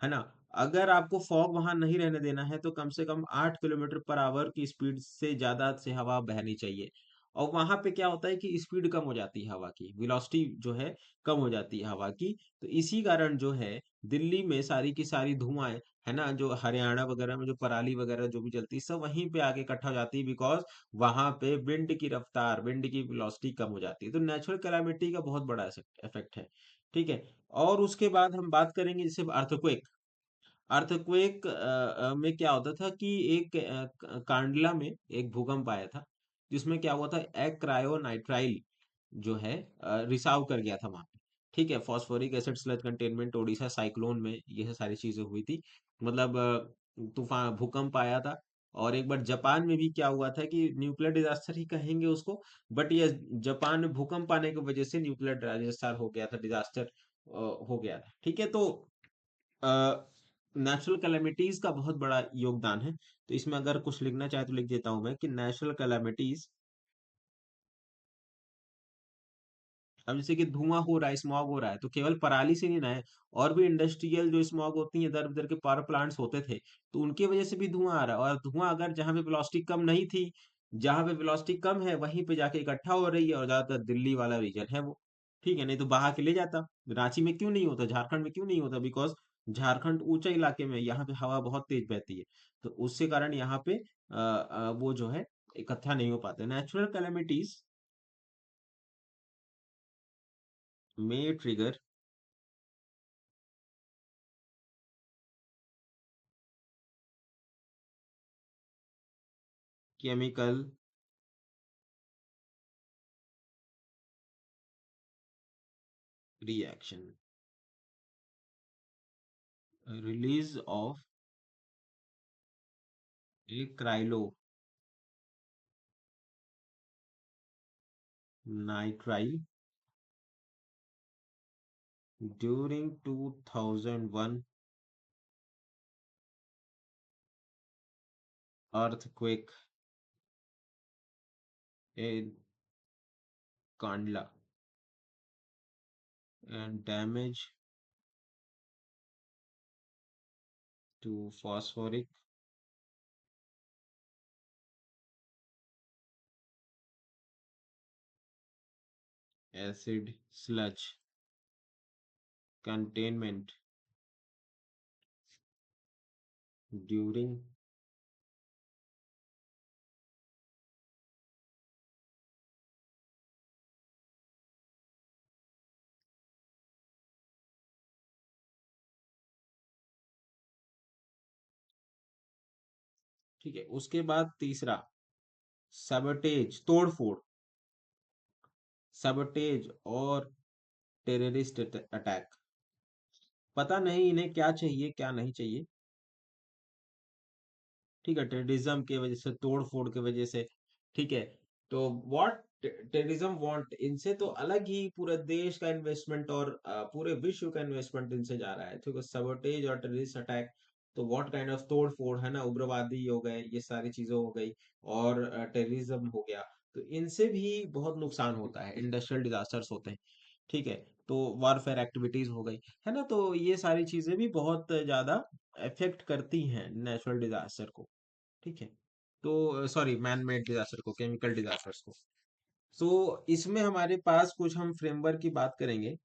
A: है ना। अगर आपको फॉग वहां नहीं रहने देना है तो कम से कम 8 किलोमीटर पर आवर की स्पीड से ज्यादा से हवा बहनी चाहिए। और वहां पे क्या होता है कि स्पीड कम हो जाती है हवा की, वेलोसिटी जो है कम हो जाती है हवा की। तो इसी कारण जो है दिल्ली में सारी की सारी धुआं है ना, जो हरियाणा वगैरह में जो पराली वगैरह जो भी जलती है सब वहीं पे आके इकट्ठा हो जाती है, बिकॉज वहां पे विंड की रफ्तार, विंड की वेलोसिटी कम हो जाती है। तो नेचुरल कैलामिटी का बहुत बड़ा इफेक्ट है। ठीक है। और उसके बाद हम बात करेंगे जैसे अर्थक्वेक। अर्थक्वेक में क्या होता था कि एक कांडला में एक भूकंप आया था, जिसमें क्या हुआ था, एक्रायोनाइट्राइल जो है रिसाव कर गया था वहां पे। ठीक है, phosphoric acid sludge containment Odisha cyclone में ये सारी चीजें हुई थी। मतलब तूफान भूकंप आया था। और एक बार जापान में भी क्या हुआ था कि न्यूक्लियर डिजास्टर ही कहेंगे उसको, बट ये जापान में भूकंप आने की वजह से न्यूक्लियर डिजास्टर हो गया था, डिजास्टर हो गया था। ठीक है, तो नेचुरल कैलेमिटीज का बहुत बड़ा योगदान है। तो इसमें अगर कुछ लिखना चाहे तो लिख देता हूं मैं कि नेचुरल कैलेमिटीज, अब जैसे कि धुआं हो रहा है, स्मॉग हो रहा है, तो केवल पराली से नहीं ना है, और भी इंडस्ट्रियल जो स्मॉग होती है, इधर उधर के पावर प्लांट्स होते थे, तो उनकी वजह से भी धुआं आ रहा है। और धुआं अगर जहां पे वेलोसिटी कम नहीं थी, जहां पे वेलोसिटी कम है वहीं पे जाके इकट्ठा हो रही है, और ज्यादातर दिल्ली वाला रीजन है वो। ठीक है, नहीं तो बहा के ले जाता। रांची में क्यों नहीं होता, झारखंड में क्यों नहीं होता, बिकॉज झारखंड ऊंचा इलाके में है, यहाँ पे हवा बहुत तेज बहती है। तो उसके कारण यहाँ पे वो जो है इकट्ठा नहीं हो पाते। नेचुरल कैलेमिटीज में trigger chemical reaction, release of a acrylonitrile during 2001 earthquake in Kandla and damage to phosphoric acid sludge containment during ठीक है, उसके बाद तीसरा सबटेज, तोड़फोड़, सबटेज और टेररिस्ट अटैक। पता नहीं इन्हें क्या चाहिए क्या नहीं चाहिए। ठीक है, टेररिज्म की वजह से, तोड़ फोड़ की वजह से। ठीक है, तो व्हाट टेररिज्म वांट, इनसे तो अलग ही पूरे देश का इन्वेस्टमेंट और पूरे विश्व का इन्वेस्टमेंट इनसे जा रहा है। ठीक है, सबोटेज और टेररिस्ट अटैक, तो व्हाट काइंड ऑफ तोड़ फोड़ है ना, उग्रवादी हो गए, ये सारी चीजें हो गई, और टेररिज्म हो गया। तो इनसे भी बहुत नुकसान होता है, इंडस्ट्रियल डिजास्टर्स होते हैं। ठीक है, तो वारफेयर एक्टिविटीज हो गई, है ना, तो ये सारी चीजें भी बहुत ज्यादा इफेक्ट करती हैं नेचुरल डिजास्टर को। ठीक है, तो सॉरी, मैन मेड डिजास्टर को, केमिकल डिजास्टर्स को। तो इसमें हमारे पास कुछ हम फ्रेमवर्क की बात करेंगे,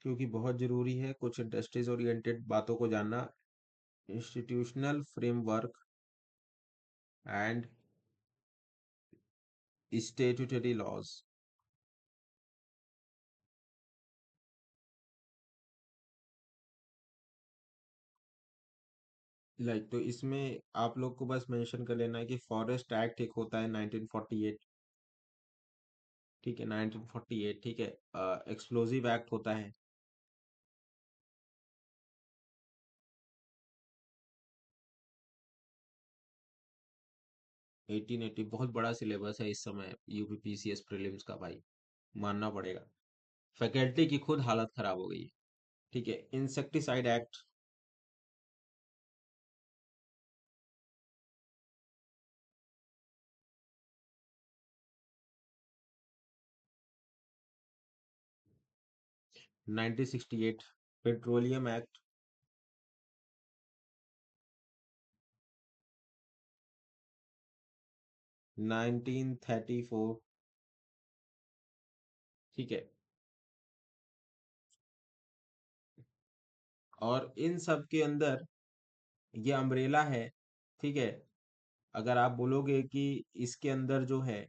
A: क्योंकि बहुत जरूरी है कुछ इंडस्ट्रीज ओरिएंटेड बातों को जानना। Institutional framework and statutory laws. Like, तो इसमें आप लोग को बस मेंशन कर लेना है कि फॉरेस्ट एक्ट एक होता है 1948। ठीक है, 1948। ठीक है, एक्सप्लोजिव एक्ट होता है। 1880, बहुत बड़ा सिलेबस है इस समय यूपीपीसीएस प्रीलिम्स का भाई, मानना पड़ेगा। फैकल्टी की खुद हालत खराब हो गई है। ठीक है, इंसेक्टिसाइड एक्ट। 1968। Petroleum act. 1934। ठीक है, और इन सब के अंदर ये अम्ब्रेला है। ठीक है, अगर आप बोलोगे कि इसके अंदर जो है,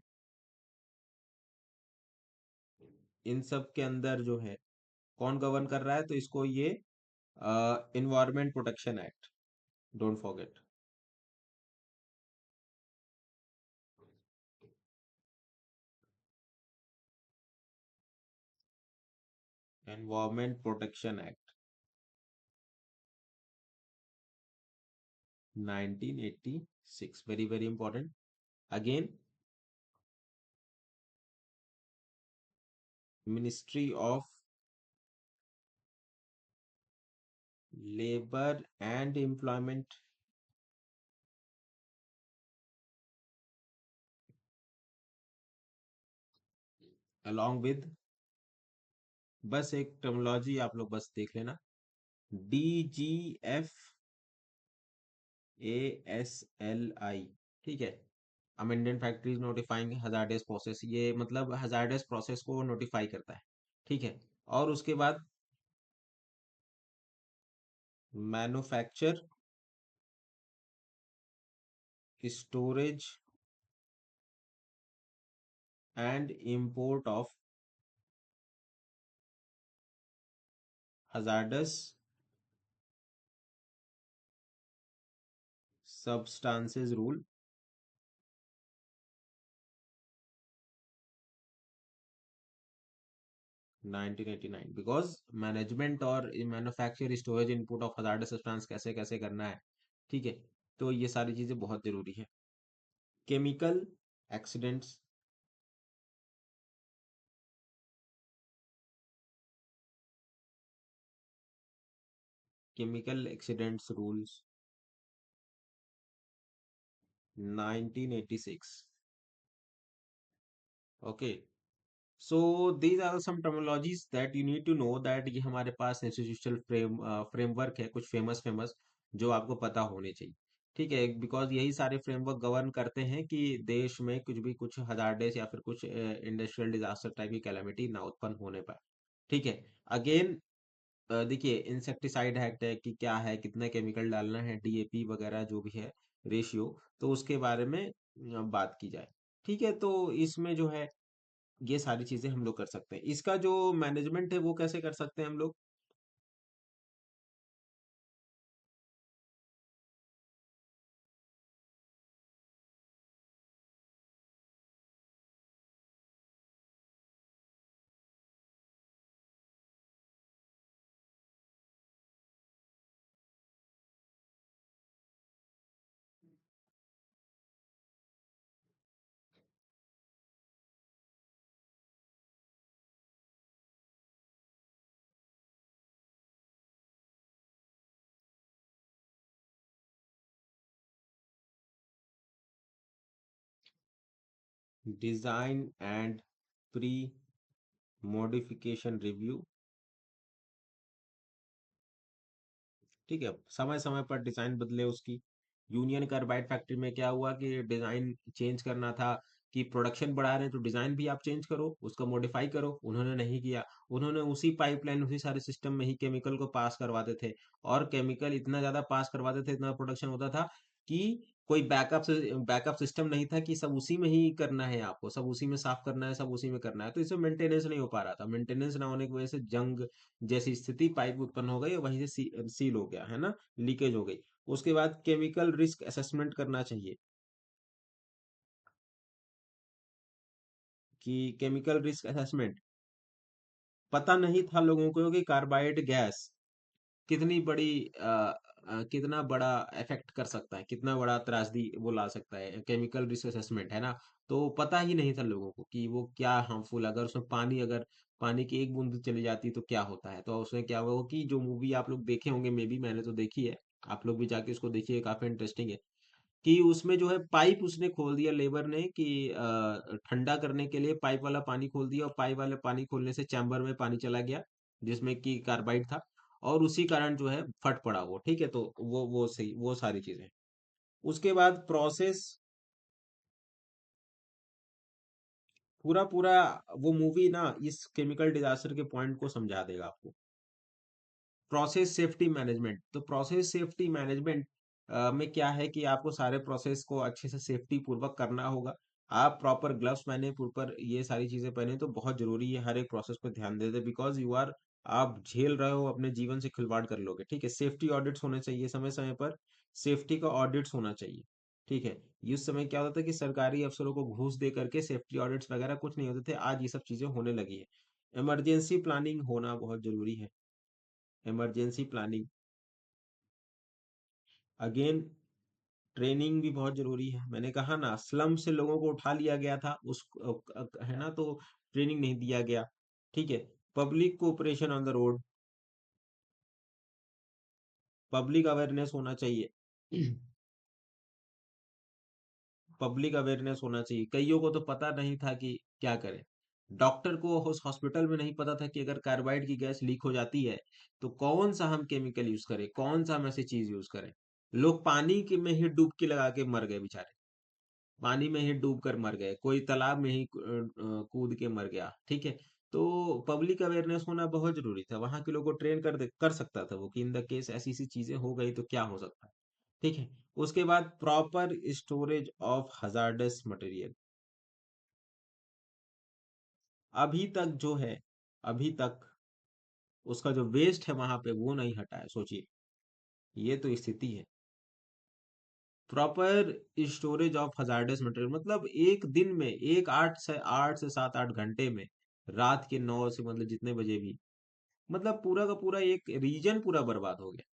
A: इन सब के अंदर जो है कौन गवर्न कर रहा है, तो इसको ये environment protection act, don't forget. Environment protection act 1986, very very important. Again, ministry of labour and employment, along with, बस एक टर्मिनोलॉजी आप लोग बस देख लेना, DGFASLI। ठीक है, amended factories notifying hazardous process, ये मतलब हजार्डस प्रोसेस को नोटिफाई करता है। ठीक है, और उसके बाद manufacture, storage and import of hazardous substances rule 1989। Because management और manufacture, storage, input of hazardous substance कैसे कैसे करना है। ठीक है, तो ये सारी चीजें बहुत जरूरी है। Chemical accidents, chemical accidents rules 1986। Okay, so these are some terminologies that you need to know, that ये हमारे पास इंस्टीट्यूशनल फ्रेमवर्क है, कुछ फेमस फेमस जो आपको पता होने चाहिए। ठीक है, बिकॉज यही सारे फ्रेमवर्क गवर्न करते हैं कि देश में कुछ भी, कुछ हजार्डेस या फिर कुछ इंडस्ट्रियल डिजास्टर टाइप की कैलामिटी ना उत्पन्न होने पाए। ठीक है, अगेन, देखिए, इंसेक्टिसाइड एक्ट है कि क्या है, कितना केमिकल डालना है, डीएपी वगैरह जो भी है, रेशियो, तो उसके बारे में बात की जाए। ठीक है, तो इसमें जो है ये सारी चीजें हम लोग कर सकते हैं। इसका जो मैनेजमेंट है वो कैसे कर सकते हैं हम लोग? Design and pre modification review. ठीक है, समय समय पर डिजाइन बदले उसकी। यूनियन कार्बाइड फैक्ट्री में क्या हुआ कि डिजाइन चेंज करना था, कि प्रोडक्शन बढ़ा रहे हैं तो डिजाइन भी आप चेंज करो, उसको मॉडिफाई करो। उन्होंने नहीं किया। उन्होंने उसी पाइपलाइन, उसी सारे सिस्टम में ही केमिकल को पास करवाते थे। और केमिकल इतना ज्यादा पास करवाते थे, इतना प्रोडक्शन होता था कि कोई बैकअप सिस्टम नहीं था कि सब उसी में ही करना है, आपको सब उसी में साफ करना है, सब उसी में करना है। तो इसमें मेंटेनेंस नहीं हो पा रहा था। मेंटेनेंस ना होने की वजह से जंग जैसी स्थिति, पाइप उत्पन्न हो गई और वहीं से सील हो गया, है ना, लीकेज हो गई। उसके बाद केमिकल रिस्क असेसमेंट करना चाहिए, कि केमिकल रिस्क असेसमेंट, पता नहीं था लोगों को कि कार्बाइड गैस कितनी बड़ी कितना बड़ा इफेक्ट कर सकता है, कितना बड़ा त्रासदी वो ला सकता है। केमिकल रिस्क असेसमेंट, है ना। तो पता ही नहीं था लोगों को कि वो क्या हार्मफुल, अगर उसमें पानी, अगर पानी की एक बूंद चली जाती तो क्या होता है। तो उसमें क्या हुआ कि जो मूवी आप लोग देखे होंगे, मे बी मैंने तो देखी है, आप लोग भी जाके उसको देखिए, काफी इंटरेस्टिंग है। कि उसमें जो है पाइप उसने खोल दिया लेबर ने, कि ठंडा करने के लिए पाइप वाला पानी खोल दिया, और पाइप वाले पानी खोलने से चैम्बर में पानी चला गया जिसमें कि कार्बाइड था। और उसी कारण जो है फट पड़ा वो। ठीक है, तो वो सही, वो सारी चीजें। उसके बाद प्रोसेस, पूरा पूरा वो मूवी ना इस केमिकल डिजास्टर के पॉइंट को समझा देगा आपको। प्रोसेस सेफ्टी मैनेजमेंट, तो प्रोसेस सेफ्टी मैनेजमेंट में क्या है कि आपको सारे प्रोसेस को अच्छे से सेफ्टी पूर्वक करना होगा। आप प्रॉपर ग्लव्स पहने, प्रॉपर ये सारी चीजें पहने, तो बहुत जरूरी है हर एक प्रोसेस पे ध्यान देते, बिकॉज यू आर, आप झेल रहे हो, अपने जीवन से खिलवाड़ कर लोगे। ठीक है, सेफ्टी ऑडिट्स होने चाहिए समय समय पर, सेफ्टी का ऑडिट्स होना चाहिए। ठीक है, इस समय क्या होता था कि सरकारी अफसरों को घूस दे करके सेफ्टी ऑडिट्स वगैरह कुछ नहीं होते थे, आज ये सब चीजें होने लगी है। इमरजेंसी प्लानिंग होना बहुत जरूरी है। इमरजेंसी प्लानिंग, अगेन ट्रेनिंग भी बहुत जरूरी है। मैंने कहा ना, स्लम से लोगों को उठा लिया गया था उस, है ना, तो ट्रेनिंग नहीं दिया गया। ठीक है, public cooperation on the road, public awareness होना चाहिए। पब्लिक अवेयरनेस होना चाहिए। कईयों को तो पता नहीं था कि क्या करें। डॉक्टर को उस हॉस्पिटल में नहीं पता था कि अगर कार्बाइड की गैस लीक हो जाती है तो कौन सा हम केमिकल यूज करें, कौन सा हम ऐसी चीज यूज करें। लोग पानी के में ही डुबकी लगा के मर गए बेचारे, पानी में ही डूब कर मर गए, कोई तालाब में ही कूद के मर गया। ठीक है, तो पब्लिक अवेयरनेस होना बहुत जरूरी था। वहां के लोगों को ट्रेन कर सकता था वो, कि इन द केस ऐसी सी चीजें हो गई तो क्या हो सकता है। ठीक है, उसके बाद proper storage of hazardous material. अभी तक जो है, अभी तक उसका जो वेस्ट है वहां पे वो नहीं हटा है, सोचिए। ये तो स्थिति है। Proper storage of hazardous material मतलब एक दिन में, एक 8 से 7 8 घंटे में, रात के 9 से मतलब जितने बजे भी, मतलब पूरा का पूरा एक रीजन पूरा बर्बाद हो गया।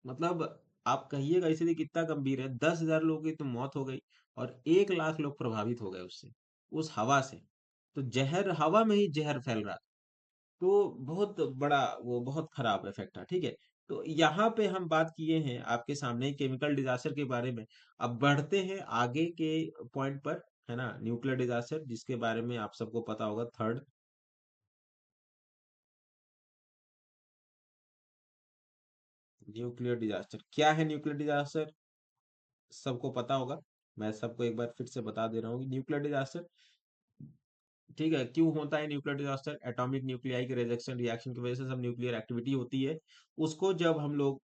A: मतलब आप कहिएगा स्थिति कितना गंभीर है। 10,000 लोगों की तो मौत हो गई, और 1 लाख लोग प्रभावित हो गए उससे, उस हवा से। तो जहर, हवा में ही जहर फैल रहा। तो बहुत बड़ा, वो बहुत खराब इफेक्ट था। ठीक है, तो यहाँ पे हम बात किए हैं आपके सामने केमिकल डिजास्टर के बारे में। अब बढ़ते हैं आगे के पॉइंट पर, है ना, न्यूक्लियर डिजास्टर, जिसके बारे में आप सबको पता होगा, थर्ड। न्यूक्लियर डिजास्टर क्या है? न्यूक्लियर डिजास्टर सबको पता होगा। मैं सबको एक बार फिर से बता दे रहा हूँ कि न्यूक्लियर डिजास्टर, ठीक है, क्यों होता है न्यूक्लियर डिजास्टर? एटॉमिक न्यूक्लियाई के रिजेक्शन रिएक्शन की वजह से सब न्यूक्लियर एक्टिविटी होती है। उसको जब हम लोग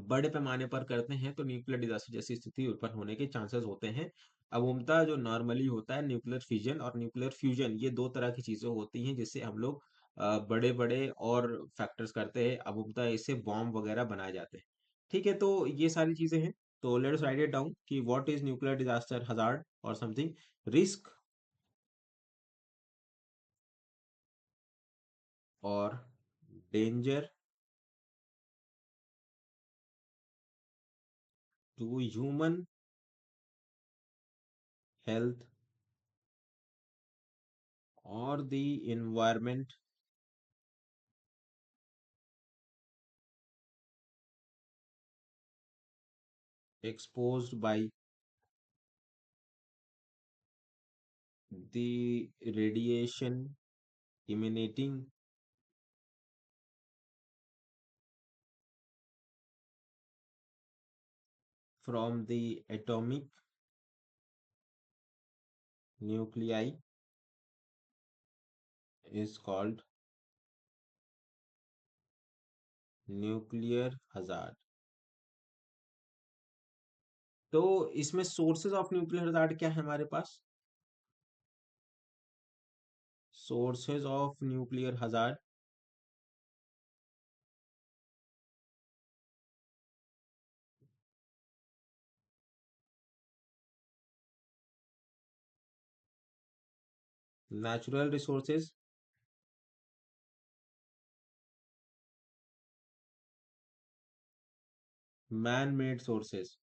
A: बड़े पैमाने पर करते हैं तो न्यूक्लियर डिजास्टर जैसी स्थिति उत्पन्न होने के चांसेस होते हैं। अवुमता जो नॉर्मली होता है न्यूक्लियर फिजन और न्यूक्लियर फ्यूजन, ये दो तरह की चीजें होती हैं जिससे हम लोग बड़े बड़े और फैक्टर्स करते हैं। अवुमता इससे बॉम्ब वगैरह बनाए जाते हैं। ठीक है, तो ये सारी चीजें हैं। तो लेट्स राइट इट डाउन कि what is nuclear disaster hazard और समथिंग। रिस्क और डेंजर टू ह्यूमन हेल्थ और the environment exposed by the radiation emanating from the atomic nuclei is called nuclear hazard। तो इसमें सोर्सेज ऑफ न्यूक्लियर हजार्ड क्या है हमारे पास? Sources of nuclear hazard, natural resources, man made sources.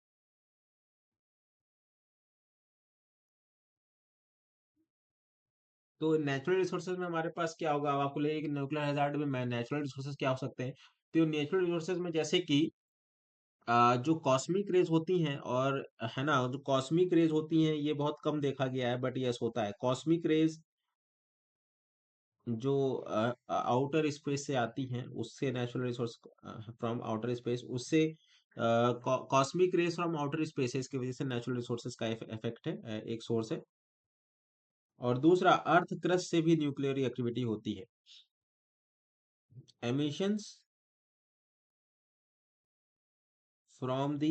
A: तो नेचुरल रिसोर्सेज में हमारे पास क्या होगा? अब आपको लगेगा कि न्यूक्लियर हजार्ड में नेचुरल रिसोर्सेज क्या हो सकते हैं। तो नेचुरल रिसोर्सेज में जैसे कि जो कॉस्मिक रेज होती हैं, और है ना, जो कॉस्मिक रेज होती हैं ये बहुत कम देखा गया है, बट यस होता है। कॉस्मिक रेज जो आउटर स्पेस से आती हैं उससे, natural resource from outer space, उससे cosmic rays from outer spaces की वजह से नेचुरल रिसोर्सेज का इफेक्ट है, एक सोर्स है। और दूसरा, अर्थ क्रस्ट से भी न्यूक्लियर एक्टिविटी होती है। Emissions from the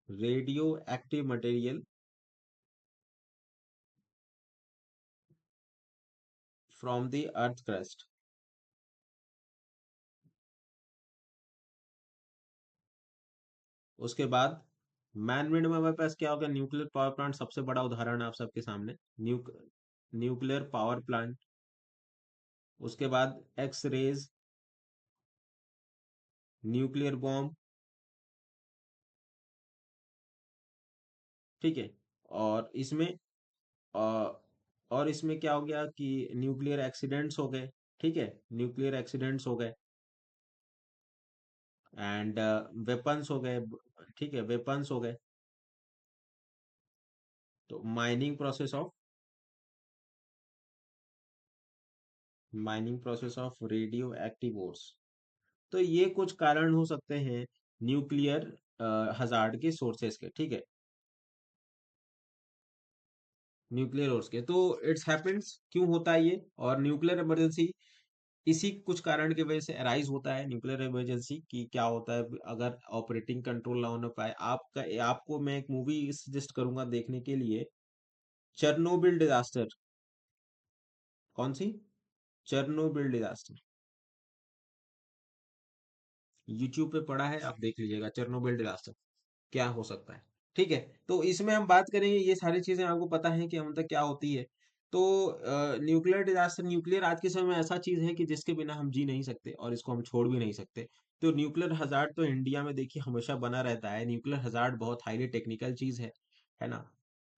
A: radio active material from the earth crust. उसके बाद मैनमेड में हमारे पास क्या होगा? न्यूक्लियर पावर प्लांट सबसे बड़ा उदाहरण है आप सबके सामने। Nuclear power plant. उसके बाद एक्स रेज, न्यूक्लियर बॉम्ब। ठीक है। और इसमें और इसमें क्या हो गया कि न्यूक्लियर एक्सीडेंट्स हो गए। ठीक है, न्यूक्लियर एक्सीडेंट्स हो गए, एंड वेपन्स हो गए। ठीक है, वेपन्स हो गए। तो mining process of radio active ores. तो ये कुछ कारण हो सकते हैं न्यूक्लियर हजार्ड के सोर्सेस के। ठीक है, न्यूक्लियर ओर्स के। तो इट्स हैपेंस, क्यों होता है ये? और न्यूक्लियर इमरजेंसी इसी कुछ कारण की वजह से अराइज होता है। न्यूक्लियर इमरजेंसी की क्या होता है, अगर ऑपरेटिंग कंट्रोल ना होने पाए, आपको मैं एक मूवी सजेस्ट करूंगा देखने के लिए, चेरनोबिल डिजास्टर। कौन सी? Chernobyl disaster. यूट्यूब पे पड़ा है, आप देख लीजिएगा, चेरनोबिल डिजास्टर क्या हो सकता है। ठीक है, तो इसमें हम बात करेंगे, ये सारी चीजें आपको पता है कि हम तक क्या होती है। तो न्यूक्लियर डिजास्टर, न्यूक्लियर आज के समय में ऐसा चीज है कि जिसके बिना हम जी नहीं सकते और इसको हम छोड़ भी नहीं सकते। तो न्यूक्लियर हजार्ड तो इंडिया में देखिए हमेशा बना रहता है। न्यूक्लियर हजार्ड बहुत हाईली टेक्निकल चीज है ना।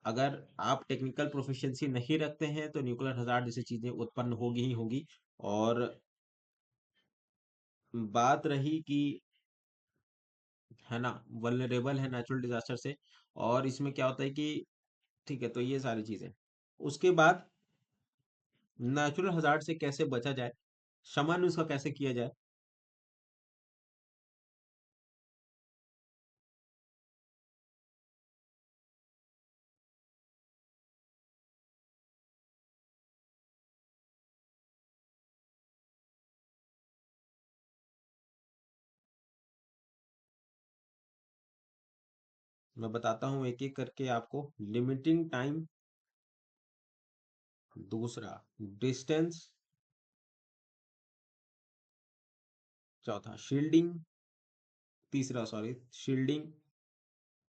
A: अगर आप टेक्निकल प्रोफिशिएंसी नहीं रखते हैं तो न्यूक्लियर हजार्ड जैसी चीजें उत्पन्न होगी ही होगी। और बात रही कि, है ना, वल्नरेबल है नेचुरल डिजास्टर से। और इसमें क्या होता है कि, ठीक है, तो ये सारी चीजें। उसके बाद नेचुरल हजार्ड से कैसे बचा जाए, शमन उसका कैसे किया जाए। मैं बताता हूँ एक एक करके आपको। लिमिटिंग टाइम, दूसरा डिस्टेंस, चौथा शील्डिंग, तीसरा सॉरी शील्डिंग,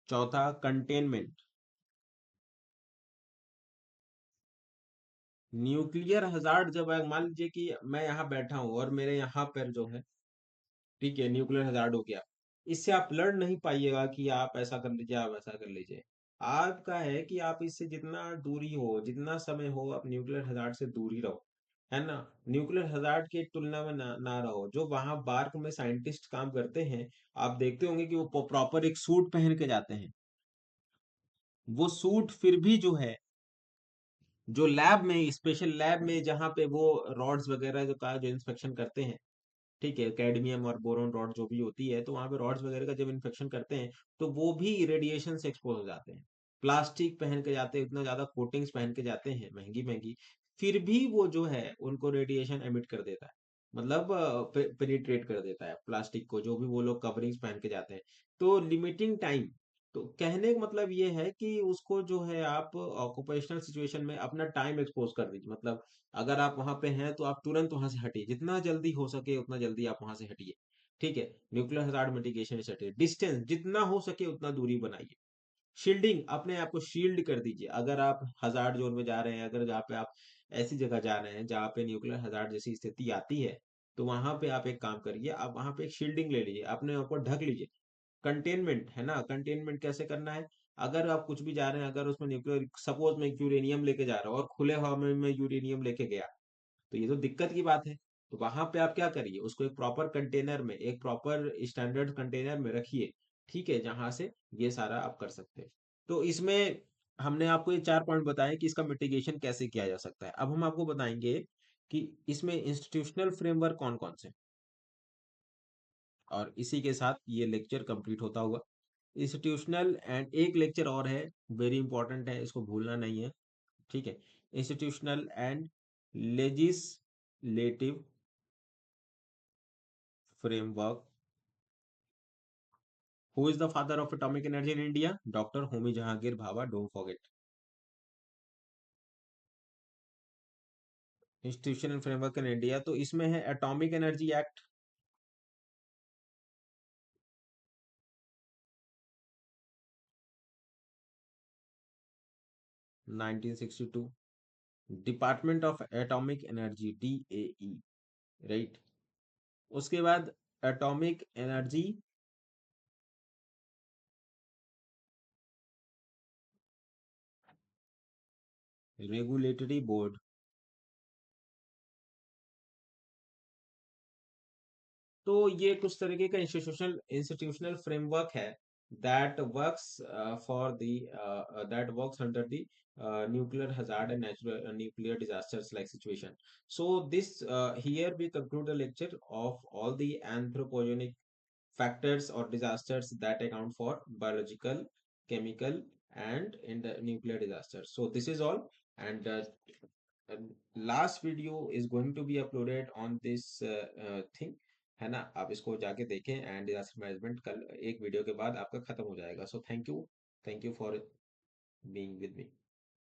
A: चौथा कंटेनमेंट। न्यूक्लियर हजार्ड जब मान लीजिए कि मैं यहाँ बैठा हूँ और मेरे यहाँ पर जो है, ठीक है, न्यूक्लियर हजार्ड हो गया, इससे आप लड़ नहीं पाइएगा कि आप ऐसा कर लीजिए, आप ऐसा कर लीजिए। आपका है कि आप इससे जितना दूरी हो, जितना समय हो, आप न्यूक्लियर हजार्ड से दूरी रहो, है ना। न्यूक्लियर हजार्ड की तुलना में ना रहो। जो वहां बार्क में साइंटिस्ट काम करते हैं, आप देखते होंगे कि वो प्रॉपर एक सूट पहन के जाते हैं। वो सूट फिर भी जो है, जो लैब में, स्पेशल लैब में जहाँ पे वो रॉड्स वगैरह जो का जो इंस्पेक्शन करते हैं, ठीक है, कैडमियम और बोरोन रॉड जो भी होती है, तो वहां पे रॉड्स वगैरह का जब इन्फेक्शन करते हैं, तो वो भी रेडिएशन से एक्सपोज हो जाते हैं। प्लास्टिक पहन के जाते हैं, इतना ज्यादा कोटिंग्स पहन के जाते हैं महंगी महंगी, फिर भी वो जो है उनको रेडिएशन एमिट कर देता है, मतलब पेनिट्रेट कर देता है प्लास्टिक को, जो भी वो लोग कवरिंग्स पहन के जाते हैं। तो लिमिटिंग टाइम, तो कहने का मतलब ये है कि उसको जो है आप ऑक्यूपेशनल सिचुएशन में अपना टाइम एक्सपोज कर दीजिए। मतलब अगर आप वहां पे हैं तो आप तुरंत वहां से हटिए, जितना जल्दी हो सके उतना जल्दी आप वहां से हटिए, ठीक है। न्यूक्लियर हजार्ड मिटिगेशन से हटिए। डिस्टेंस जितना हो सके उतना दूरी बनाइए। शील्डिंग, अपने आप को शील्ड कर दीजिए। अगर आप हजार्ड जोन में जा रहे हैं, अगर जहाँ पे आप ऐसी जगह जा रहे हैं जहाँ पे न्यूक्लियर हजार्ड जैसी स्थिति आती है, तो वहां पे आप एक काम करिए, आप वहां पे एक शील्डिंग ले लीजिए, अपने आप को ढक लीजिए। कंटेनमेंट है ना, कंटेनमेंट कैसे करना है? अगर आप कुछ भी जा रहे हैं, अगर उसमें न्यूक्लियर, सपोज मैं यूरेनियम लेके जा रहा हूँ और खुले हवा में मैं यूरेनियम लेके गया, तो ये तो दिक्कत की बात है। तो वहां पे आप क्या करिए, उसको एक प्रॉपर कंटेनर में, एक प्रॉपर स्टैंडर्ड कंटेनर में रखिए, ठीक है, जहां से ये सारा आप कर सकते हैं। तो इसमें हमने आपको ये 4 पॉइंट बताए कि इसका मिटिगेशन कैसे किया जा सकता है। अब हम आपको बताएंगे कि इसमें इंस्टीट्यूशनल फ्रेमवर्क कौन कौन से, और इसी के साथ ये लेक्चर कंप्लीट होता हुआ। इंस्टीट्यूशनल एंड एक लेक्चर और है, वेरी इंपॉर्टेंट है, इसको भूलना नहीं है, ठीक है। Institutional and legislative framework. Who is the father of atomic energy in India? Doctor Homi Jahangir Bhabha, don't forget. Institutional framework in India, तो इसमें है atomic energy act 1962, department of atomic energy DAE, right. उसके बाद एटॉमिक एनर्जी रेगुलेटरी बोर्ड। तो ये कुछ तरीके का इंस्टीट्यूशनल इंस्टीट्यूशनल फ्रेमवर्क है that works for the that works under the nuclear hazard and natural nuclear disasters like situation. So this here we conclude the lecture of all the anthropogenic factors or disasters that account for biological, chemical, and in the nuclear disasters. So this is all, and last video is going to be uploaded on this thing, है ना। आप इसको जाके देखें, एंड डिजास्टर मैनेजमेंट कल एक वीडियो के बाद आपका खत्म हो जाएगा। So thank you for being with me.